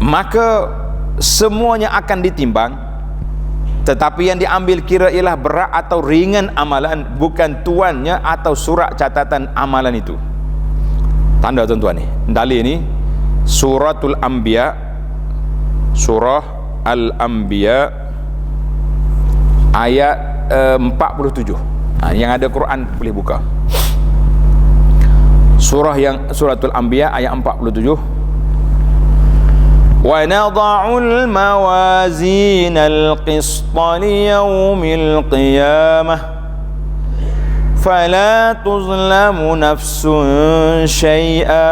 A: Maka semuanya akan ditimbang, tetapi yang diambil kira ialah berat atau ringan amalan, bukan tuannya atau surat catatan amalan itu. Tanda tuan-tuan ni, dalil ni Suratul Anbiya, Surah Al-Anbiya ayat 47. Yang ada Quran boleh buka. Suratul Anbiya ayat 47. وَنَضَعُ الْمَوَازِينَ الْقِسْطَ لِيَوْمِ الْقِيَامَةِ فَلَا تُظْلَمُ نَفْسٌ شَيْئًا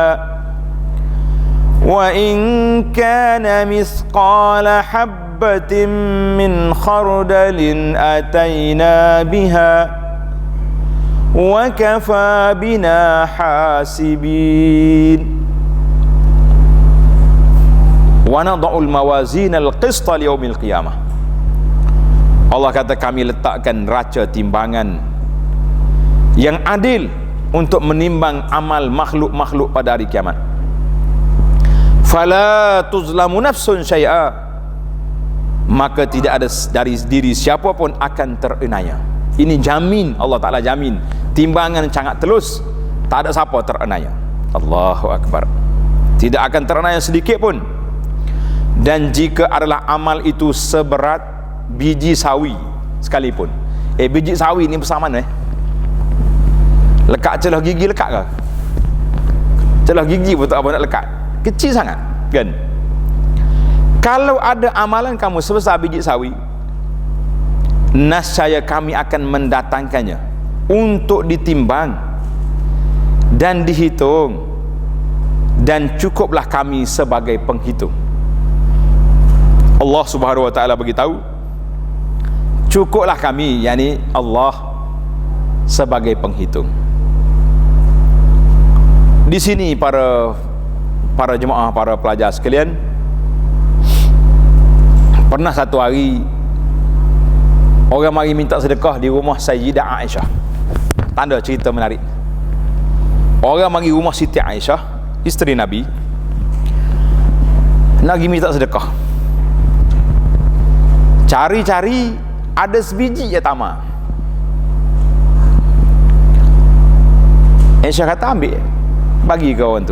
A: وَإِنْ كَانَ مِثْقَالَ حَبَّةٍ مِّنْ خَرْدَلٍ أَتَيْنَا بِهَا وَكَفَى بِنَا حَاسِبِينَ. Wa nada'ul mawazinal qista liyaumil qiyamah. Allah kata kami letakkan neraca timbangan yang adil untuk menimbang amal makhluk-makhluk pada hari kiamat. Fala tuzlamu nafsun syai'a, maka tidak ada dari diri siapa pun akan terenaya. Ini jamin, Allah Ta'ala jamin. Timbangan sangat telus, tak ada siapa terenaya. Allahu Akbar. Tidak akan terenaya sedikit pun. Dan jika adalah amal itu seberat biji sawi sekalipun. Biji sawi ni besar mana? Lekat celah gigi lekat ke? Celah gigi pun tak apa nak lekat. Kecil sangat kan? Kalau ada amalan kamu sebesar biji sawi, nascaya kami akan mendatangkannya untuk ditimbang dan dihitung, dan cukuplah kami sebagai penghitung. Allah Subhanahu wa taala beritahu, cukuplah kami, yakni Allah sebagai penghitung. Di sini para jemaah, para pelajar sekalian, pernah satu hari orang mari minta sedekah di rumah Sayyidah Aisyah. Tanda cerita menarik. Orang mari rumah Siti Aisyah, isteri Nabi, nak pergi minta sedekah. Cari-cari, ada sebiji je tamak. Aisyah kata ambil, bagi ke orang tu.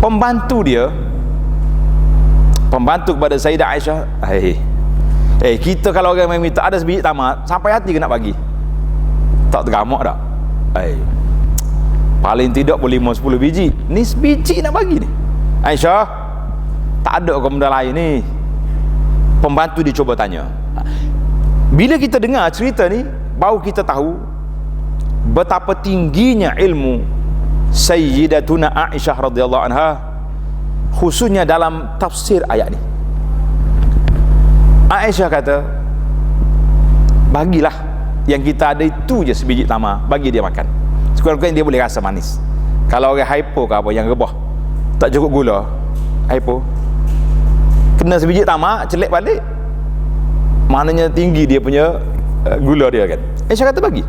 A: Pembantu kepada Sayyidah Aisyah, kita kalau orang yang minta ada sebiji tamak, sampai hati ke nak bagi? Tak tergamak tak? paling tidak boleh 5-10 biji. Ni sebiji nak bagi ni. Aisyah, Tak ada orang benda lain ni. Pembantu dia cuba tanya. Bila kita dengar cerita ni, baru kita tahu betapa tingginya ilmu Sayyidatuna Aisyah radhiyallahu anha, khususnya dalam tafsir ayat ni. Aisyah kata, bagilah yang kita ada itu je sebiji tamar, bagi dia makan. Sekurang-kurangnya dia boleh rasa manis. Kalau orang hypo ke apa yang rebah, tak cukup gula, hypo, kena sebiji tamar, celek balik, maknanya tinggi dia punya gula dia kan. Aisyah kata bagi.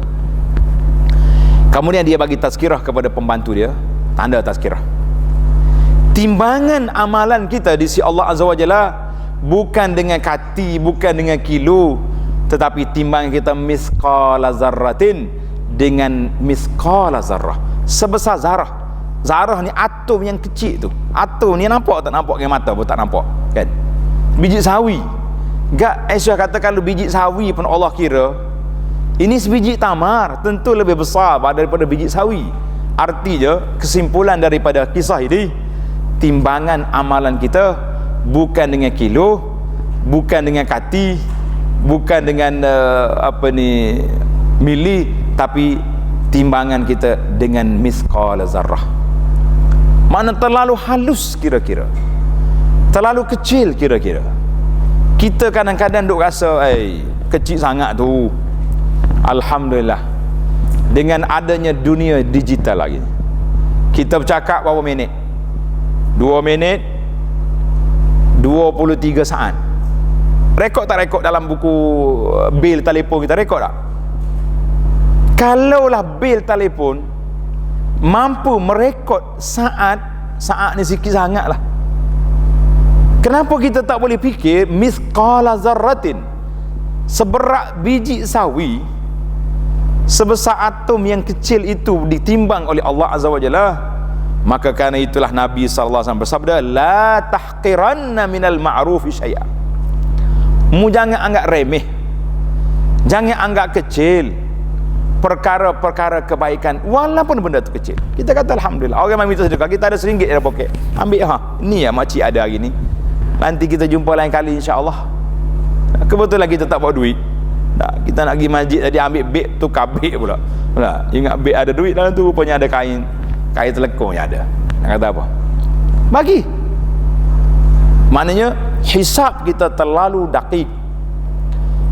A: Kemudian dia bagi tazkirah kepada pembantu dia, tanda tazkirah. Timbangan amalan kita di sisi Allah Azza wa Jalla bukan dengan kati, bukan dengan kilo, tetapi timbangan kita misqala zarratin, dengan misqala zarrah, sebesar zarah. Zarah ni atom yang kecil tu. Atom ni nampak tak nampak dengan mata pun tak nampak kan. Biji sawi. Gak Aisyah kata kalau biji sawi pun Allah kira ini sebiji tamar, tentu lebih besar daripada biji sawi. Artinya kesimpulan daripada kisah ini, timbangan amalan kita bukan dengan kilo, bukan dengan kati, bukan dengan mili, tapi timbangan kita dengan misqala zarrah. Mana terlalu halus kira-kira, terlalu kecil kira-kira. Kita kadang-kadang duk rasa kecil sangat tu. Alhamdulillah, dengan adanya dunia digital lagi, kita bercakap berapa minit? 2 minit 23 saat. Rekod tak rekod dalam buku bil telefon kita, rekod tak? Kalaulah bil telefon mampu merekod saat ni sikit sangat lah. Kenapa kita tak boleh fikir misqala zarratin, seberat biji sawi, sebesar atom yang kecil itu ditimbang oleh Allah Azza wa Jalla? Maka karena itulah Nabi sallallahu alaihi wasallam bersabda, la tahqiranna minal ma'rufi syai'a. Mu jangan anggap remeh, jangan anggap kecil perkara-perkara kebaikan walaupun benda tu kecil. Kita kata alhamdulillah, orang yang minta sedekah, kita ada RM1 dalam poket, ambil ni ya makcik ada hari ni, nanti kita jumpa lain kali insya-Allah. Kebetulan kita tak bawa duit, kita nak pergi masjid tadi, ambil beg tu kabik pula. Ingat beg ada duit dalam tu, rupanya ada kain telekong yang ada. Nak kata apa? Bagi. Maknanya hisab kita terlalu dakik,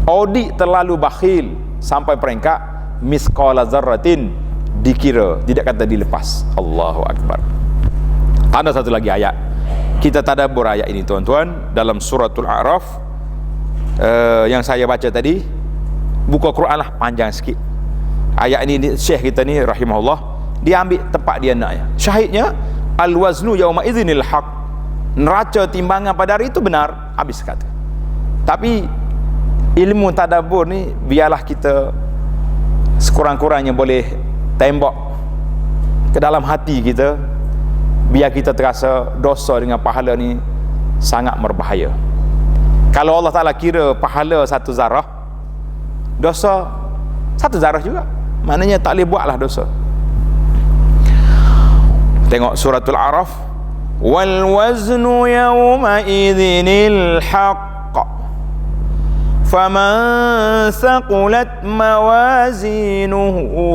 A: audit terlalu bakhil, sampai peringkat misqala zarratin dikira, tidak kata dilepas. Allahu Akbar. Ada satu lagi ayat, kita tadabbur ayat ini tuan-tuan, dalam suratul A'raf yang saya baca tadi. Buka Quran lah, panjang sikit ayat ini. Syekh kita ni rahimahullah, dia ambil tempat dia naknya. Syahidnya al-waznu yauma idzinil haq, neraca timbangan pada hari itu benar, habis kata. Tapi ilmu tadabbur ni biarlah kita sekurang-kurangnya boleh tembak ke dalam hati kita, biar kita terasa dosa dengan pahala ni sangat berbahaya. Kalau Allah Ta'ala kira pahala satu zarah, dosa satu zarah juga, maknanya tak boleh buatlah dosa. Tengok suratul A'raf, wal waznu yawma idzinil haqq faman thaqulat mawazinuhu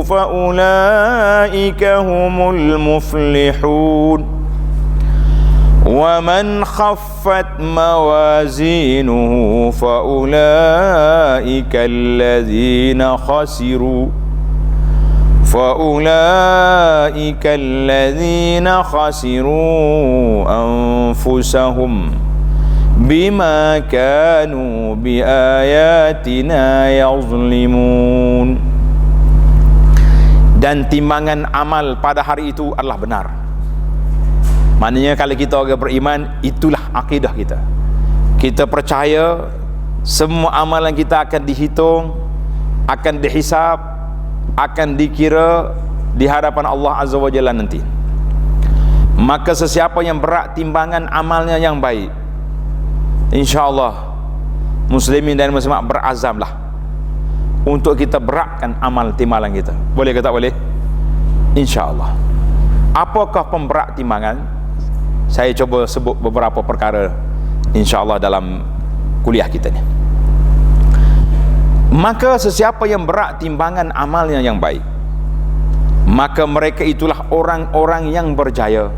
A: fa ulaika humul muflihun wa man khaffat mawazinuhu fa ulaika alladzina khasiru فَأُولَئِكَ الَّذِينَ خَسِرُوا أَنفُسَهُمْ بِمَا كَانُوا بِآيَاتِنَا يَظْلِمُونَ. Dan timbangan amal pada hari itu adalah benar. Maknanya kalau kita orang beriman, itulah akidah kita. Kita percaya semua amalan kita akan dihitung, akan dihisab, akan dikira di hadapan Allah Azza wa Jalla nanti. Maka sesiapa yang berat timbangan amalnya yang baik, insya-Allah muslimin dan muslimat berazamlah untuk kita beratkan amal timbangan kita. Boleh ke tak boleh? Insya-Allah. Apakah pemberat timbangan? Saya coba sebut beberapa perkara insya-Allah dalam kuliah kita ni. Maka sesiapa yang berat timbangan amalnya yang baik, maka mereka itulah orang-orang yang berjaya.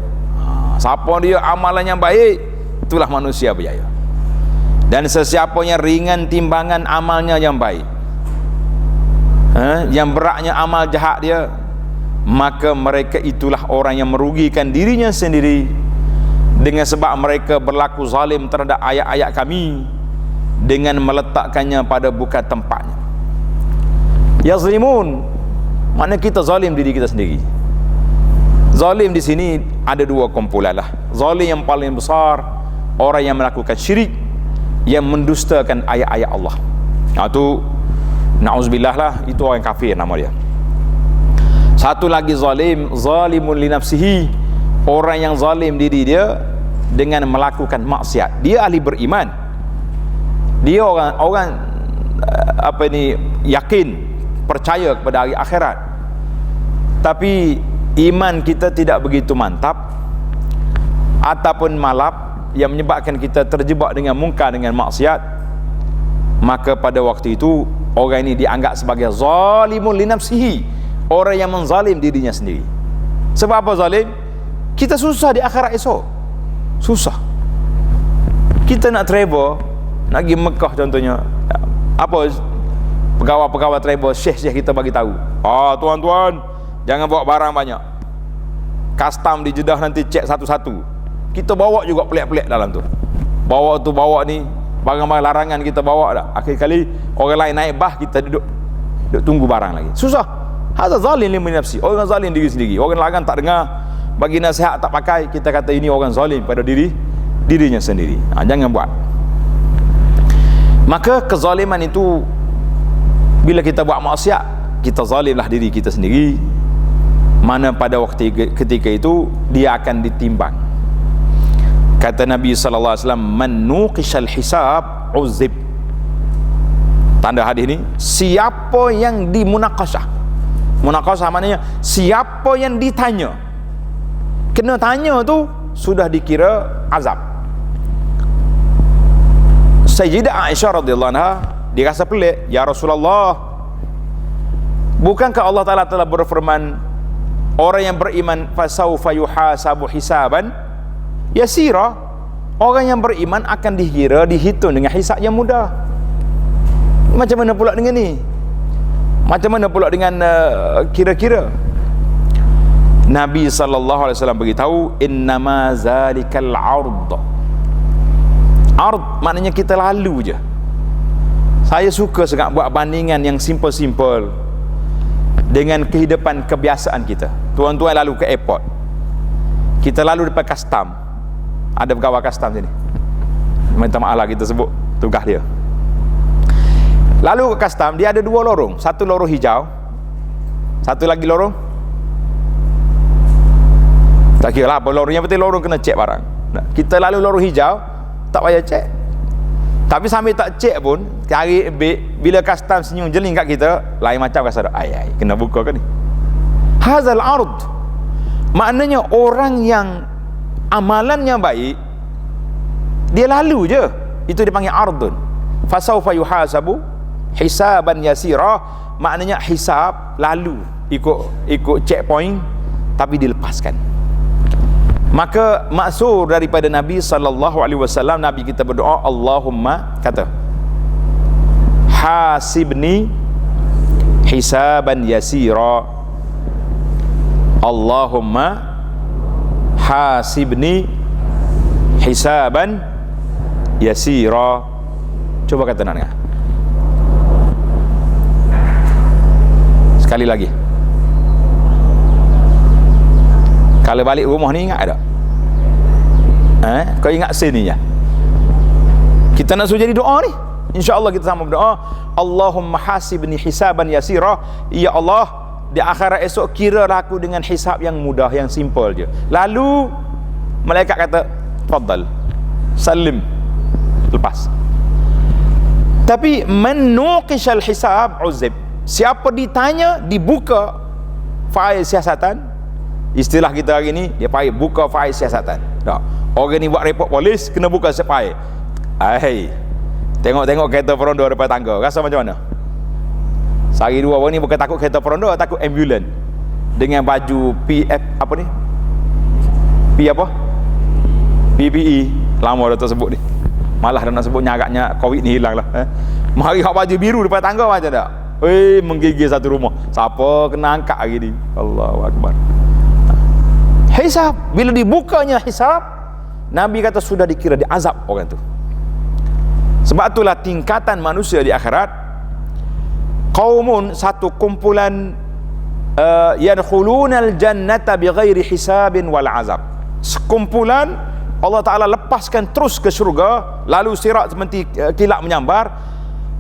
A: Siapa dia amalan yang baik, itulah manusia berjaya. Dan sesiapa yang ringan timbangan amalnya yang baik, yang beratnya amal jahat dia, maka mereka itulah orang yang merugikan dirinya sendiri, dengan sebab mereka berlaku zalim terhadap ayat-ayat kami dengan meletakkannya pada bukan tempatnya. Yazlimun, mana kita zalim diri kita sendiri. Zalim di sini ada dua kumpulan lah. Zalim yang paling besar, orang yang melakukan syirik, yang mendustakan ayat-ayat Allah. Itu na'udzubillah lah, itu orang kafir nama dia. Satu lagi zalim, zalimun li nafsihi, orang yang zalim diri dia dengan melakukan maksiat. Dia ahli beriman, dia orang yakin, percaya kepada hari akhirat, tapi iman kita tidak begitu mantap ataupun malap, yang menyebabkan kita terjebak dengan mungkar, dengan maksiat. Maka pada waktu itu orang ini dianggap sebagai zalimun li nafsihi, orang yang menzalim dirinya sendiri. Sebab apa zalim? Kita susah di akhirat esok, susah. Kita nak travel, nak pergi Mekah contohnya, apa pegawai-pegawai travel, syekh-syekh kita bagi tahu, tuan-tuan jangan bawa barang banyak, custom di Jeddah nanti cek satu-satu. Kita bawa juga pelik-pelik dalam tu, bawa ni barang-barang larangan kita bawa dah. Akhir kali orang lain naik bah, kita duduk tunggu barang lagi, susah. Hadza zalim li nafsi, orang zalim diri sendiri. Orang larang tak dengar, bagi nasihat tak pakai, kita kata ini orang zalim pada dirinya sendiri. Jangan buat. Maka kezaliman itu, bila kita buat maksiat, kita zalimlah diri kita sendiri. Mana pada waktu ketika itu dia akan ditimbang. Kata Nabi sallallahu alaihi wasallam, man nuqishal hisab uzib. Tanda hadis ni, siapa yang dimunaqashah. Munaqashah maknanya siapa yang ditanya, kena tanya tu sudah dikira azab. Sayyidah Aisyah radhiyallahu anha, dia rasa pelik, ya Rasulullah, bukankah Allah Ta'ala telah berfirman, orang yang beriman fasawfa yuhasabu hisaban yasira, orang yang beriman akan dihitung dengan hisab yang mudah. Macam mana pula dengan ni? Macam mana pula dengan kira-kira? Nabi sallallahu alaihi wasallam beritahu, innama zalikal ard. Ard maknanya kita lalu je. Saya suka sangat buat bandingan yang simple-simple dengan kehidupan kebiasaan kita. Tuan-tuan lalu ke airport, kita lalu depan custom, ada pegawai custom sini, minta maaf lah kita sebut tugas dia. Lalu ke custom, dia ada dua lorong, satu lorong hijau, satu lagi lorong tak kira lah apa lorongnya, penting lorong kena cek barang. Kita lalu lorong hijau, tak payah cek. Tapi sambil tak cek pun, hari bila custom senyum jeling kat kita, lain macam rasa, ai kena buka kan ni. Hazal ard, maknanya orang yang amalannya baik, dia lalu je, itu dipanggil ardun. Fasawfa yuhasabu hisaban yasira, maknanya hisab lalu, ikut checkpoint, tapi dilepaskan. Maka maksud daripada Nabi sallallahu alaihi wasallam, Nabi kita berdoa, Allahumma, kata, hasibni hisaban yasira, Allahumma hasibni hisaban yasira. Coba kata nak dengar sekali lagi. Kalau balik rumah ni ingat tak? Kau ingat sini ya? Kita nak suruh jadi doa ni, insya-Allah kita sama berdoa, Allahumma hasibni hisaban yasira, ya Allah, di akhirat esok kiralah aku dengan hisab yang mudah, yang simple je. Lalu malaikat kata, tafadhal, salim, lepas. Tapi man nuqishal hisab uzib, siapa ditanya, dibuka fail siasatan, istilah kita hari ni, dia panggil buka fail siasatan. Tak. Orang ni buat report polis, kena buka sepai. Tengok-tengok kereta perondo depan tangga, rasa macam mana? Sehari dua orang ni bukan takut kereta perondo, takut ambulans dengan baju PF apa ni? P apa? PPE. Lama dah tak sebut ni. Malah dah nak sebut nyagaknya Covid ni hilang lah. Mari hak baju biru depan tangga macam tak? Menggigil satu rumah. Siapa kena angkat hari ni? Allahu Akbar. Hisab, bila dibukanya hisab, Nabi kata sudah dikira diazab orang tu. Sebab itulah tingkatan manusia di akhirat, qaumun, satu kumpulan, yadkhulunal jannata bighairi hisabin wal azab. Sekumpulan Allah Ta'ala lepaskan terus ke syurga, lalu sirat seperti kilat menyambar,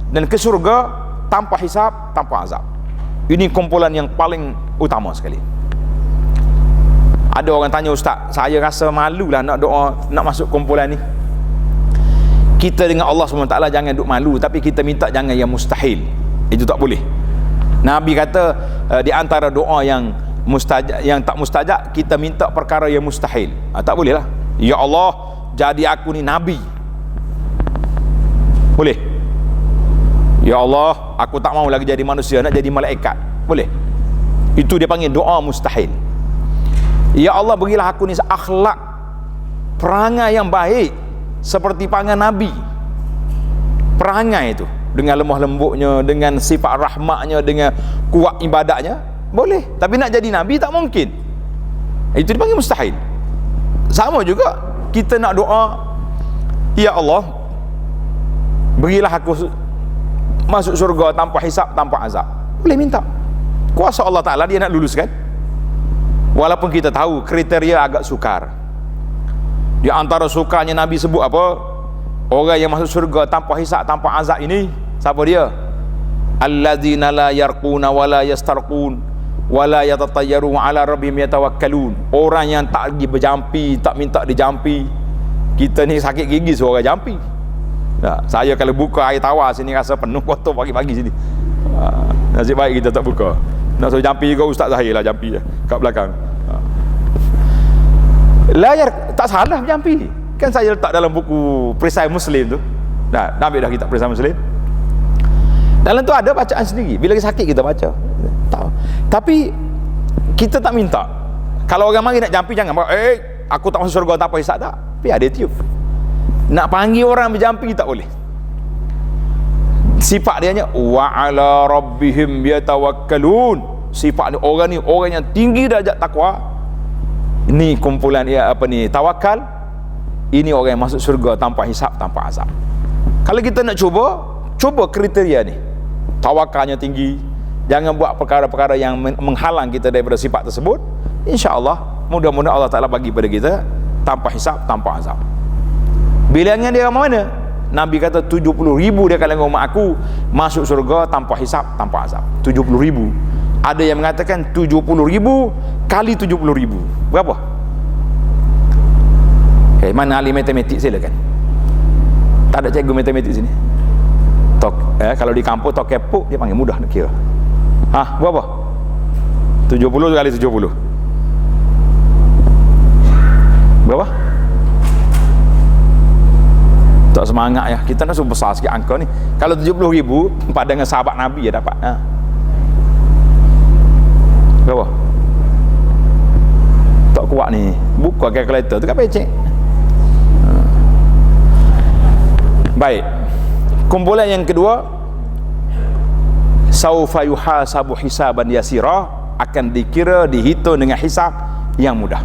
A: dan ke syurga tanpa hisab, tanpa azab. Ini kumpulan yang paling utama sekali. Ada orang tanya, Ustaz, saya rasa malulah nak doa, nak masuk kumpulan ni. Kita dengan Allah SWT jangan duk malu, tapi kita minta jangan yang mustahil. Itu tak boleh. Nabi kata di antara doa yang mustajab, yang tak mustajab, kita minta perkara yang mustahil. Tak boleh lah. Ya Allah, jadi aku ni nabi. Boleh? Ya Allah, aku tak mau lagi jadi manusia, nak jadi malaikat. Boleh? Itu dia panggil doa mustahil. Ya Allah, berilah aku ni akhlak, perangai yang baik seperti perangai Nabi. Perangai itu dengan lemah lembutnya, dengan sifat rahmatnya, dengan kuat ibadatnya, boleh. Tapi nak jadi Nabi tak mungkin. Itu dipanggil mustahil. Sama juga kita nak doa, ya Allah, berilah aku masuk syurga tanpa hisab, tanpa azab. Boleh minta. Kuasa Allah Ta'ala, dia nak luluskan. Walaupun kita tahu kriteria agak sukar. Di antara sukarnya Nabi sebut apa? Orang yang masuk syurga tanpa hisab, tanpa azab ini, siapa dia? Alladzina la yarquna wa la yastarqun wa la yatatayyaru ala rabbihim yatawakkalun. Orang yang tak pergi berjampi, tak minta dijampi. Kita ni sakit gigi suruh orang jampi. Saya kalau buka air tawar sini rasa penuh kotor pagi-pagi sini. Nasib baik kita tak buka. Nak suruh jampi juga Ustaz Zahir lah jampi je kat belakang. Layar tak salah jampi. Kan saya letak dalam buku Perisai Muslim tu. Dah ambil dah kitab Perisai Muslim. Dalam tu ada bacaan sendiri. Bila sakit kita baca. Tahu. Tapi kita tak minta. Kalau orang mari nak jampi jangan, aku tak masuk syurga tanpa hisab tak. Tapi ada tiup. Nak panggil orang berjampi tak boleh. Sifat dia nya wa ala rabbihim yatawakkalun. Sifat ni orang yang tinggi darjat takwa. Ini kumpulan tawakal. Ini orang yang masuk syurga tanpa hisab, tanpa azab. Kalau kita nak cuba kriteria ni. Tawakalnya tinggi. Jangan buat perkara-perkara yang menghalang kita daripada sifat tersebut. Insya-Allah, mudah-mudahan Allah Taala bagi pada kita tanpa hisab, tanpa azab. Bilangan dia mana? Nabi kata 70,000 dia kalangan umat aku masuk surga tanpa hisab, tanpa azab. 70,000. Ada yang mengatakan 70,000 kali 70,000. Berapa? Mana ahli matematik silakan. Tak ada cikgu matematik sini. Kalau di kampus tok kepuk dia panggil mudah nak kira. Berapa? 70 kali 70. Berapa? Tak semangat ya. Kita nak besar sikit angka ni. Kalau 70,000 pada dengan sahabat Nabi ya dapat. Berapa? Tak kuat ni. Buka kalkulator tu kat pecek. Baik. Kumpulan yang kedua, saufa yuhasabu hisaban yasira, akan dikira, dihitung dengan hisab yang mudah.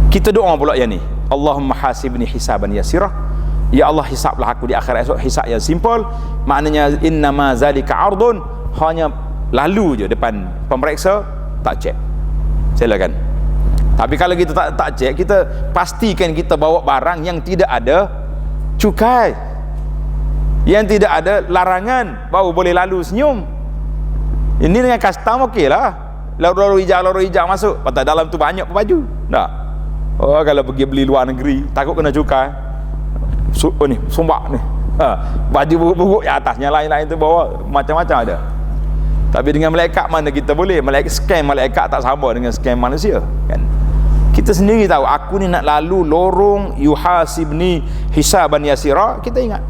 A: Kita doa pula yang ni. Allahumma hasibni hisaban yasira. Ya Allah, hisablah aku di akhirat esok hisab yang simple. Maknanya innama zalika ardun, hanya lalu je depan pemeriksa, tak cek. Silakan. Tapi kalau kita tak cek, kita pastikan kita bawa barang yang tidak ada cukai, yang tidak ada larangan, baru boleh lalu senyum. Ini dengan custom okey lah. Lorong hijau masuk, patah dalam tu banyak baju. Tak. Kalau pergi beli luar negeri, takut kena cukai. Ni sumbak ni. Baju buruk-buruk yang atasnya, lain-lain tu bawah, macam-macam ada. Tapi dengan malaikat mana kita boleh? Malaikat scan malaikat tak sama dengan scan manusia, kan? Kita sendiri tahu aku ni nak lalu lorong yuhasibni hisaban yasira, kita ingat.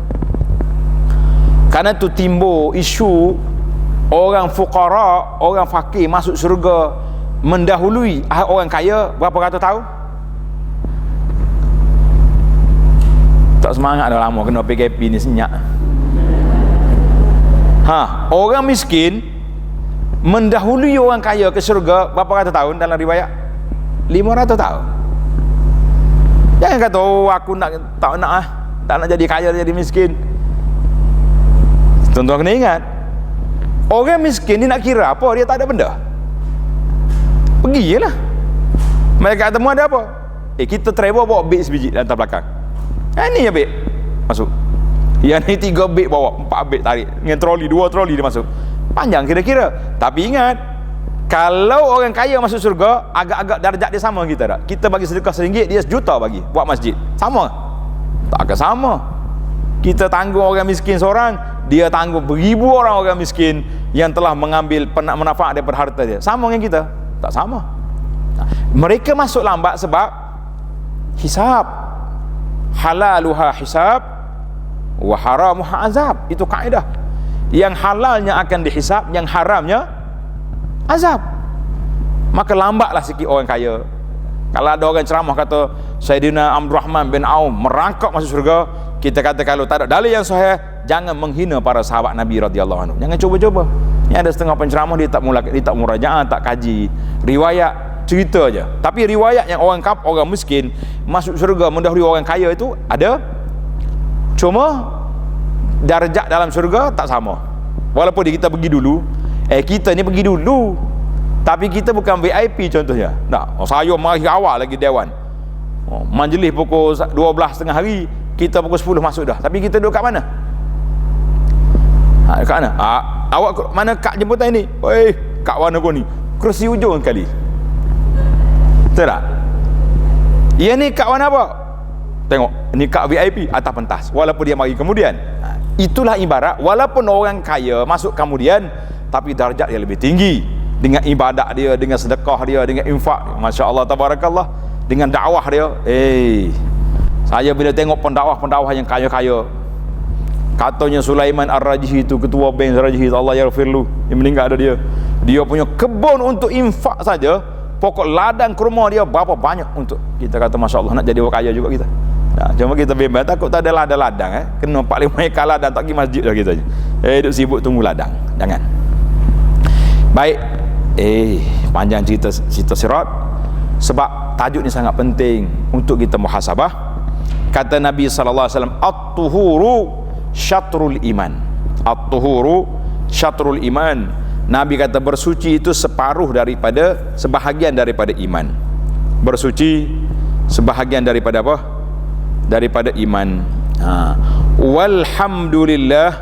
A: Karena tu timbul isu orang fuqara, orang fakir masuk syurga mendahului orang kaya berapa ratus tahun? Tak semangat dah lama kena PKP ni senyap. Orang miskin mendahului orang kaya ke syurga berapa ratus tahun dalam riwayat? 500 tahun. Jangan kata aku tak nak jadi kaya, jadi miskin. Tuan-tuan kena ingat, orang miskin ni nak kira apa? Dia tak ada benda, pergi je lah. Mereka temu ada apa? Kita travel bawa beg sebiji dalam belakang. Ni ya beg masuk, yang ni 3 beg bawa, 4 beg tarik dengan troli, 2 troli dia masuk. Panjang kira-kira. Tapi ingat, kalau orang kaya masuk surga, agak-agak darjat dia sama kita tak? Kita bagi sedekah RM1, dia sejuta bagi buat masjid. Sama? Tak akan sama. Kita tanggung orang miskin seorang, dia tanggung beribu orang miskin yang telah mengambil manfaat daripada harta dia. Sama dengan kita? Tak sama. Mereka masuk lambat sebab hisab. Halaluha hisab wa haramuha azab. Itu kaedah. Yang halalnya akan dihisab, yang haramnya azab. Maka lambatlah sikit orang kaya. Kalau ada orang ceramah kata Sayyidina Abdul Rahman bin Auf merangkak masuk surga, kita kata kalau tak ada dalil yang sahih, jangan menghina para sahabat Nabi radhiyallahu anhu. Jangan cuba-cuba. Ni ada setengah penceramah dia tak murajaah, tak kaji riwayat, cerita aja. Tapi riwayat yang orang miskin masuk syurga mendahului orang kaya itu ada, cuma darjat dalam syurga tak sama. Walaupun kita pergi dulu, kita ni pergi dulu, tapi kita bukan VIP contohnya. Saya mari awal lagi dewan. Majlis pukul 12.30 hari, kita pukul 10 masuk dah. Tapi kita duduk kat mana? Kat mana? Awak mana kak jemputan ini? Kat mana kau ni? Kerusi ujung kali. Betul tak? Yang ni kat mana apa? Tengok, ni kat VIP atas pentas, walaupun dia mari kemudian. Itulah ibarat, walaupun orang kaya masuk kemudian, tapi darjat dia lebih tinggi dengan ibadat dia, dengan sedekah dia, dengan infak. Masya Allah, tabarakallah. Dengan dakwah dia. Saya bila tengok pendakwah yang kaya-kaya, katanya Sulaiman Ar-Rajhi itu, ketua bank Rajhi, Allah yaghfirlu, yang meninggal ada dia punya kebun untuk infak saja, pokok ladang kurma dia berapa banyak untuk kita. Kata Masya Allah, nak jadi orang kaya juga kita. Cuma kita bimbang takut tak ada ladang, kena 4-5 ekar ladang, tak pergi masjid dah kita. Duduk sibuk tunggu ladang. Jangan. Baik. Panjang cerita sirat, sebab tajuk ni sangat penting untuk kita muhasabah. Kata Nabi SAW, at-tuhuru syatrul iman. At-tuhuru syatrul iman. Nabi kata bersuci itu sebahagian daripada iman. Bersuci sebahagian daripada apa? Daripada iman. Walhamdulillah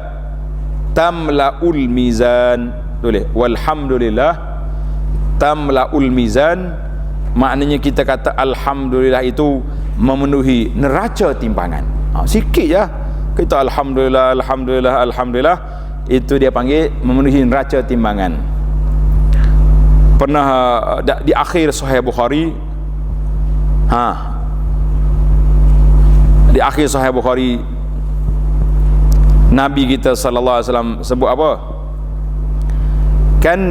A: tamla'ul mizan. Boleh. Walhamdulillah tamla'ul mizan. Maknanya kita kata alhamdulillah itu memenuhi neraca timbangan. Sikit je kita alhamdulillah, alhamdulillah, alhamdulillah, itu dia panggil memenuhi neraca timbangan. Pernah di akhir Sahih Bukhari, di akhir Sahih Bukhari, Nabi kita sallallahu alaihi wasallam sebut apa? Kan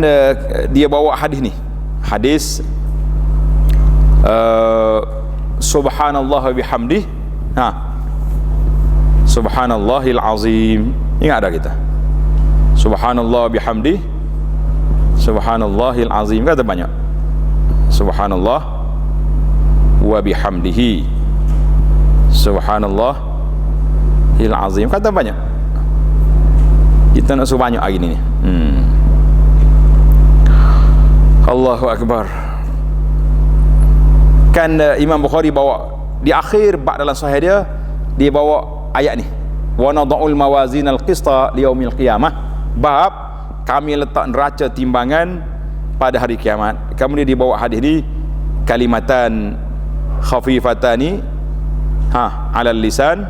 A: dia bawa hadis ni, hadis subhanallah bihamdih, subhanallahil azim. Ingat dah kita, subhanallah bihamdih, subhanallahil azim. Kata banyak, subhanallah wa bihamdihi, subhanallahil azim. Kata banyak. Kita nak suruh banyak hari ni. Allahu Akbar. Kan Imam Bukhari bawa di akhir bab dalam sahih dia bawa ayat ni, wa nada'ul mawazinal qista liyaumil qiyamah, bab kami letak neraca timbangan pada hari kiamat. Kemudian dia bawa hadis ni, kalimatan khafifatani alal lisan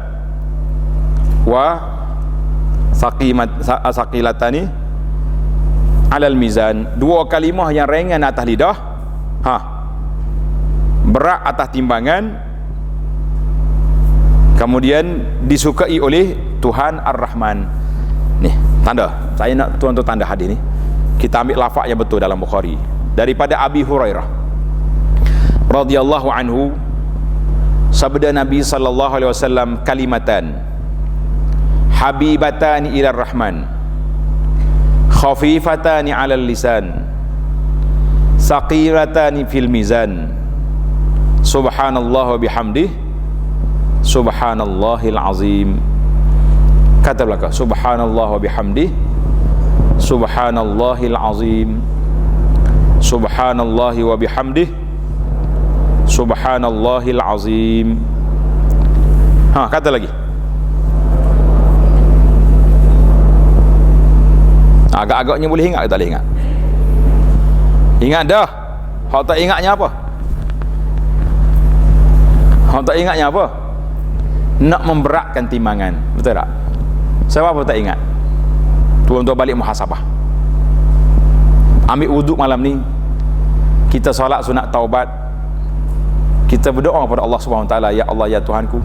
A: wa saqilatani alal mizan. Dua kalimah yang ringan atas lidah, berat atas timbangan, kemudian disukai oleh Tuhan Ar-Rahman. Nih tanda, saya nak tuan-tuan tanda hadis ni. Kita ambil lafaz yang betul dalam Bukhari daripada Abi Hurairah radhiyallahu anhu, sabda Nabi sallallahu alaihi wasallam, kalimatan habibatan ila Rahman, khafifatani 'alal lisan, saqiratani fil mizan, subhanallah wa bihamdih, subhanallahil azim. Kata belakang, subhanallah wa bihamdih, subhanallahil azim, subhanallahi wa bihamdih, subhanallahil azim. Kata lagi. Agak-agaknya boleh ingat ke tak boleh ingat? Ingat dah. Hak tak ingatnya apa? Hak tak ingatnya apa? Nak memberatkan timbangan. Betul tak? Sebab apa tak ingat? Tuan-tuan balik muhasabah. Ambil wuduk malam ni, kita solat sunat taubat, kita berdoa kepada Allah SWT, ya Allah ya Tuhanku,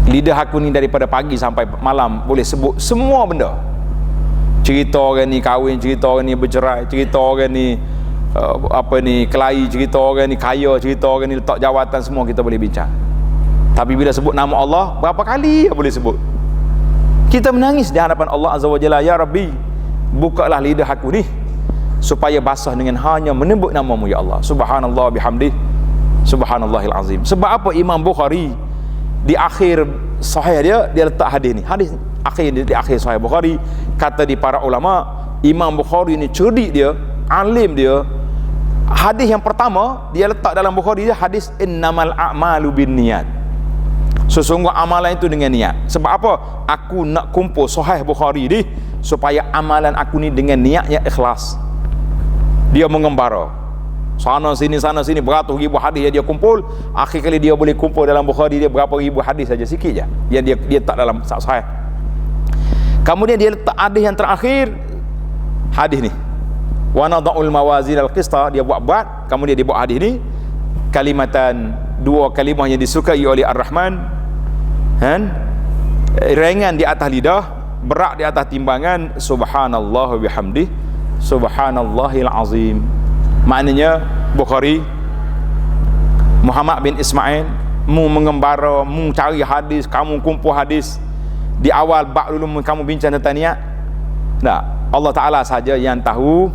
A: lidah aku ni daripada pagi sampai malam boleh sebut semua benda. Cerita orang ni kahwin, cerita orang ni bercerai, cerita orang ni kelahi, cerita orang ni kaya, cerita orang ni letak jawatan, semua kita boleh bincang. Tapi bila sebut nama Allah, berapa kali boleh sebut? Kita menangis di hadapan Allah Azza wa Jalla, ya Rabbi, bukalah lidah aku ni supaya basah dengan hanya menyebut namamu ya Allah. Subhanallah bihamdih, subhanallahil azim. Sebab apa Imam Bukhari di akhir sahih dia letak hadis ni. Hadis akhir di akhir sahih Bukhari, kata di para ulama, Imam Bukhari ni cerdik dia, alim dia. Hadis yang pertama dia letak dalam Bukhari dia, hadis innamal a'malu binniyat. Sesungguh amalan itu dengan niat. Sebab apa? Aku nak kumpul sahih Bukhari ni supaya amalan aku ni dengan niatnya ikhlas. Dia mengembara sana sini beratus ribu hadis yang dia kumpul. Akhir kali dia boleh kumpul dalam Bukhari dia berapa ribu hadis saja, sikit je yang dia tak dalam sahih. Kemudian dia letak hadis yang terakhir, hadis ni, wa nada'ul mawazin al-qista, dia buat, kemudian dia buat hadis ni, kalimatan, dua kalimah yang disukai oleh Ar-Rahman, ringan di atas lidah, berat di atas timbangan, subhanallah wa bihamdih, subhanallahil azim. Maknanya Bukhari, Muhammad bin Ismail, mu mengembara, mu cari hadis, kamu kumpul hadis. Di awal bab dulu kamu bincang tentang niat. Tak, Allah Ta'ala saja yang tahu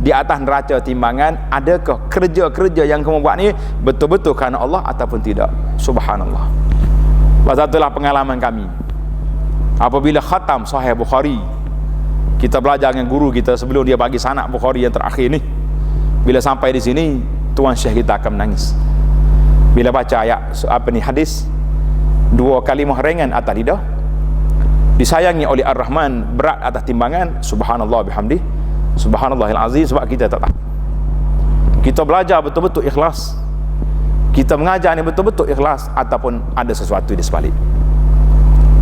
A: di atas neraca timbangan, adakah kerja-kerja yang kamu buat ni betul-betul kerana Allah ataupun tidak. Subhanallah. Pasal itulah pengalaman kami apabila khatam Sahih Bukhari, kita belajar dengan guru kita sebelum dia bagi sanad Bukhari yang terakhir ni. Bila sampai di sini, tuan syekh kita akan menangis bila baca ayat hadis, dua kalimah ringan atas lidah, disayangi oleh Ar-Rahman, berat atas timbangan, subhanallah bihamdih, subhanallahil azim. Sebab kita tak tahu, kita belajar betul-betul ikhlas, kita mengajar ni betul-betul ikhlas, ataupun ada sesuatu di sebalik.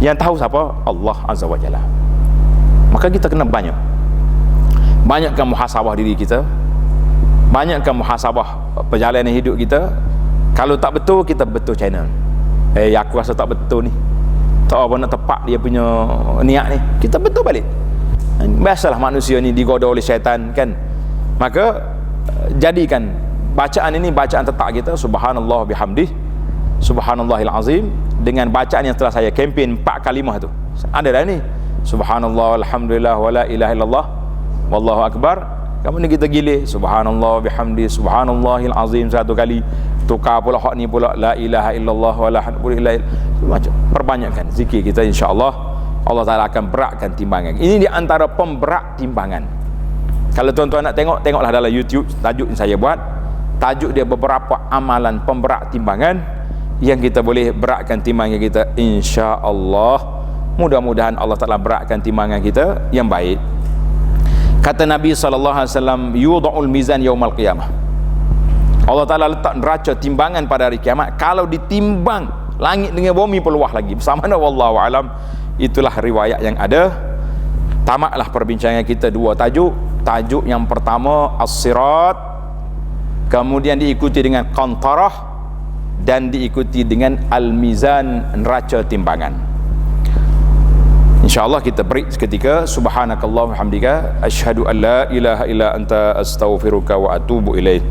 A: Yang tahu siapa? Allah Azza wa Jalla. Maka kita kena banyakkan muhasabah diri kita, banyakkan muhasabah perjalanan hidup kita. Kalau tak betul, kita betul channel. Aku rasa tak betul ni, tak apa nak tepak dia punya niat ni, kita betul balik. Biasalah manusia ni digoda oleh syaitan kan. Maka jadikan bacaan ini bacaan tetap kita, subhanallah bihamdih, subhanallahil azim, dengan bacaan yang telah saya kempen 4 kalimah tu. Ada dah ni, subhanallah alhamdulillah wala ilaha illallah wallahu akbar. Kemudian kita gilir subhanallah bihamdi, subhanallahil azim 1 kali, tukar pula hak ni pula la ilaha illallah wala ilaha, macam perbanyakkan zikir kita, insya-Allah Allah Taala akan beratkan timbangan. Ini di antara pemberat timbangan. Kalau tuan-tuan nak tengoklah dalam YouTube, tajuk yang saya buat, tajuk dia beberapa amalan pemberat timbangan yang kita boleh beratkan timbangan kita, insya-Allah. Mudah-mudahan Allah Taala beratkan timbangan kita yang baik. Kata Nabi SAW, yudha'ul mizan yaumal qiyamah. Allah Ta'ala letak neraca timbangan pada hari kiamat. Kalau ditimbang langit dengan bumi peluah lagi. Bersama mana wallahu alam. Itulah riwayat yang ada. Tamatlah perbincangan kita 2 tajuk. Tajuk yang pertama as-sirat, kemudian diikuti dengan qantarah, dan diikuti dengan al-mizan, neraca timbangan. InsyaAllah kita break seketika. Subhanakallahumma hamdika asyhadu an la ilaha illa anta astaghfiruka wa atubu ilaih.